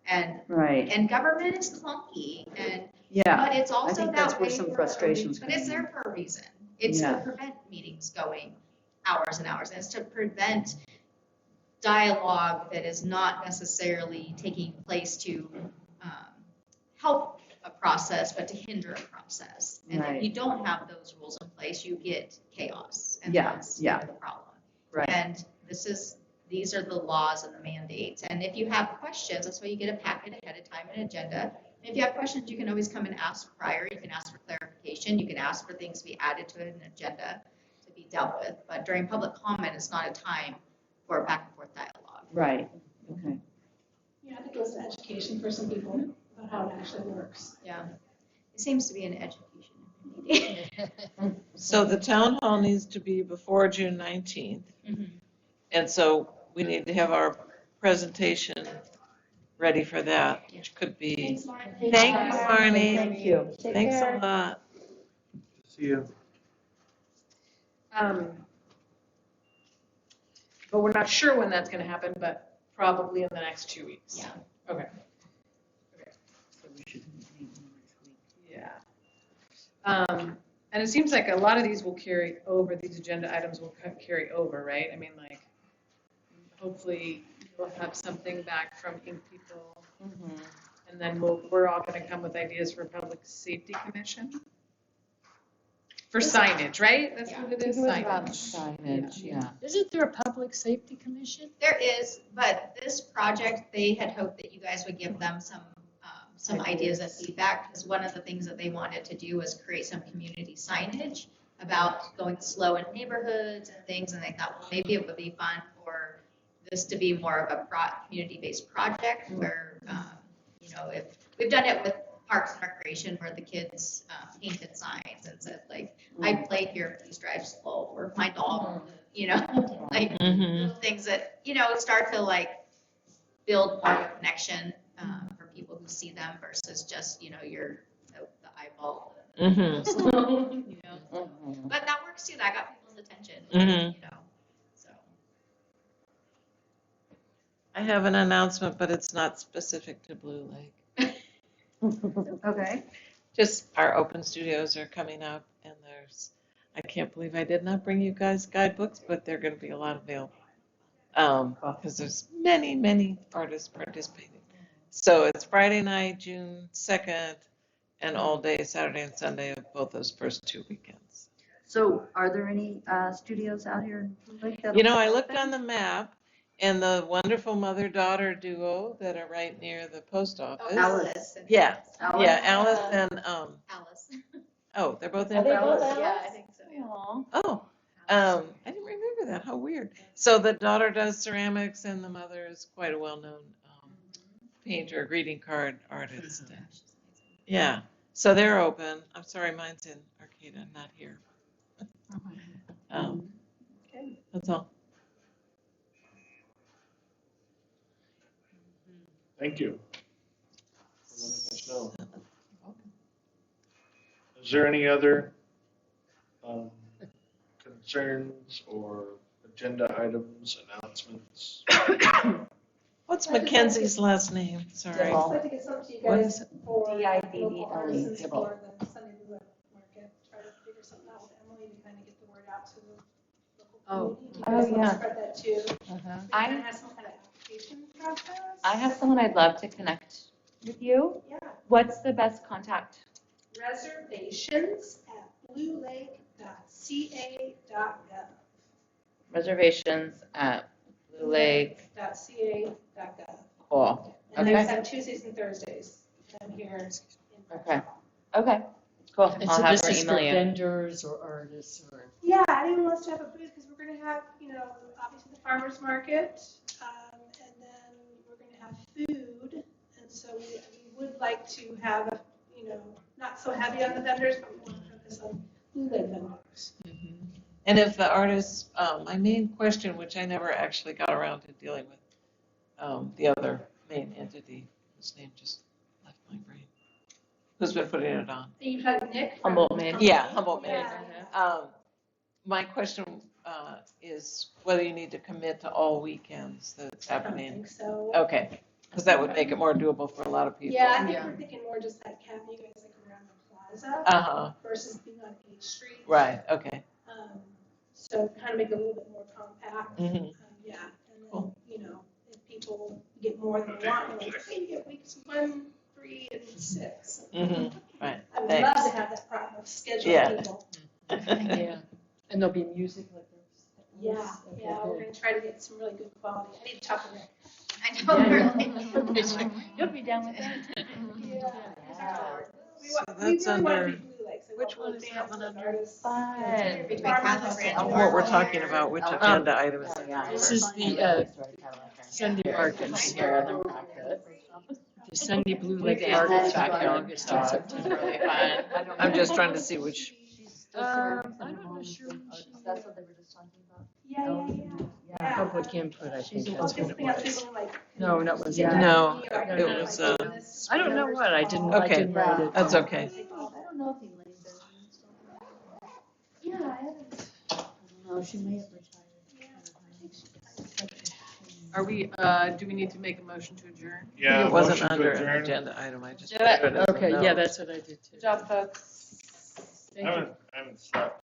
And Right. and government is clunky, and Yeah. but it's also I think that that's where way some for a frustrations reason. But it's come in. there for a reason. It's Yeah. to prevent meetings going hours and hours, and it's to prevent dialogue that is not necessarily taking place to help a process, but to hinder a process. And Right. if you don't have those rules in place, you get chaos, and Yeah, that's yeah. the problem. Right. And these are the laws and the mandates. And if you have questions, that's why you get a packet ahead of time, an agenda. And if you have questions, you can always come and ask prior. You can ask for clarification. You can ask for things to be added to an agenda to be dealt with. But during public comment, it's not a time for back and forth dialogue. Right. Okay. Yeah, I think it was education for some people about how it actually works. Yeah. It seems to be an education meeting. So the town hall needs to be before June 19th. And so we need to have our presentation ready for that, which could be. Thanks, Lauren. Thank you, Marnie. Thank you. Thanks a lot. See you. But we're not sure when that's gonna happen, but probably in the next 2 weeks. Yeah. Okay. So we should meet next week. Yeah. And it seems like a lot of these will carry over, these agenda items will carry over, right? I mean, like, hopefully you'll have something back from Ink People. And then we're all gonna come with ideas for Public Safety Commission. For signage, right? That's what it is, signage. Signage, yeah. Isn't there a public safety commission? There is, but this project, they had hoped that you guys would give them some ideas and feedback, because one of the things that they wanted to do was create some community signage about going slow in neighborhoods and things, and they thought, well, maybe it would be fun for this to be more of a community-based project where, you know, if we've done it with Parks and Recreation where the kids painted signs and said like, I play here, please drive slow, or my dog, you know, like little things that, you know, start to like build more of a connection for people who see them versus just, you know, the eyeball. You know, but that works too. That got people's attention, you know. So I have an announcement, but it's not specific to Blue Lake. Okay. Just our open studios are coming up, and I can't believe I did not bring you guys guidebooks, but they're going to be a lot available. Because there's many, many artists participating. So it's Friday night, June 2nd, and all day Saturday and Sunday of both those first 2 weekends. So are there any studios out here in Blue Lake? You know, I looked on the map, and the wonderful mother-daughter duo that are right near the post office. Alice. Yeah, Alice? yeah, Alice and, Alice. oh, they're both in. Are they both Alice? Yeah, I think so. Yeah. Oh, I didn't remember that. How weird. So the daughter does ceramics, and the mother is quite a well-known painter, greeting card artist. Yeah, so they're open. I'm sorry, mine's in Arcata, not here. That's all. Thank you for letting us know. Is there any other concerns or agenda items, announcements? What's Mackenzie's last name? Sorry. I'd just like to get something to you What guys is it? for D-I-D-D-L-E, local artisans Dibble. for the Sunday Blue Market. Try to figure something out with Emily to kind of get the word out to the local community. Do you guys want to spread that too? We kind of have some kind of application process. I have someone I'd love to connect with you. Yeah. What's the best contact? Reservations at bluelake.ca.gov. Reservations at Blue Lake. .ca.gov. Cool. And there's Okay. on Tuesdays and Thursdays down here. in Okay. Okay. Cool. And I'll so have this her is for email you. vendors or artists or? Yeah, anyone wants to have a booth, because we're gonna have, you know, obviously the farmer's market, and then we're gonna have food. And so we would like to have, you know, not so heavy on the vendors, but we want to focus on Blue Lake vendors. And if the artists, my main question, which I never actually got around to dealing with, the other main entity, whose name just left my brain, who's been putting it on. You had Nick? Humboldt Maid. Yeah, Humboldt Maid. Yeah. My question is whether you need to commit to all weekends that it's I don't happening. think so. Okay, because that would make it more doable for a lot of people. Yeah, I think we're thinking more just like having you guys like around the plaza Uh-huh, versus being on H Street. right, okay. So kind of make it a little bit more compact. Mhm. Yeah, and then, Cool. you know, if people get more than they want, like, hey, you get weeks 1, 3, and 6. Right, I would thanks. love to have that problem of scheduling Yeah. people. Yeah. And there'll be music like this? Yeah, Okay, yeah, we're good. gonna try to get some really good quality. I need to talk to Rick. I know, Yeah. You'll be down with that. Yeah. We So really that's want to under, be Blue Lake, so we which want one is that bands one and under? artists. Fun. Between Farmers Catherine market. What we're talking about, which agenda item is Oh, it? yeah. This is the Sunday markets. Here, they're practice. The Sunday Blue Lake did. Market's back in August and It's September. really fun. I'm just trying to see which. She's still serving I'm from not home. sure when she- That's what they were just talking about. Yeah. Public input, I think Well, that's just what it think of was. people like. No, that was. Yeah. No, Or I it don't know, was, like, this, I don't know what, I didn't Okay. write it. That's okay. I don't know if Elaine Benjamin still. Yeah, I haven't. I don't know, she may have retired. Are we, do we need to make a motion to adjourn? Yeah, It wasn't motion to under an adjourn. agenda item, I just Do put it. it as a Okay, yeah, note. that's what I did too. Good job, folks. I haven't slept.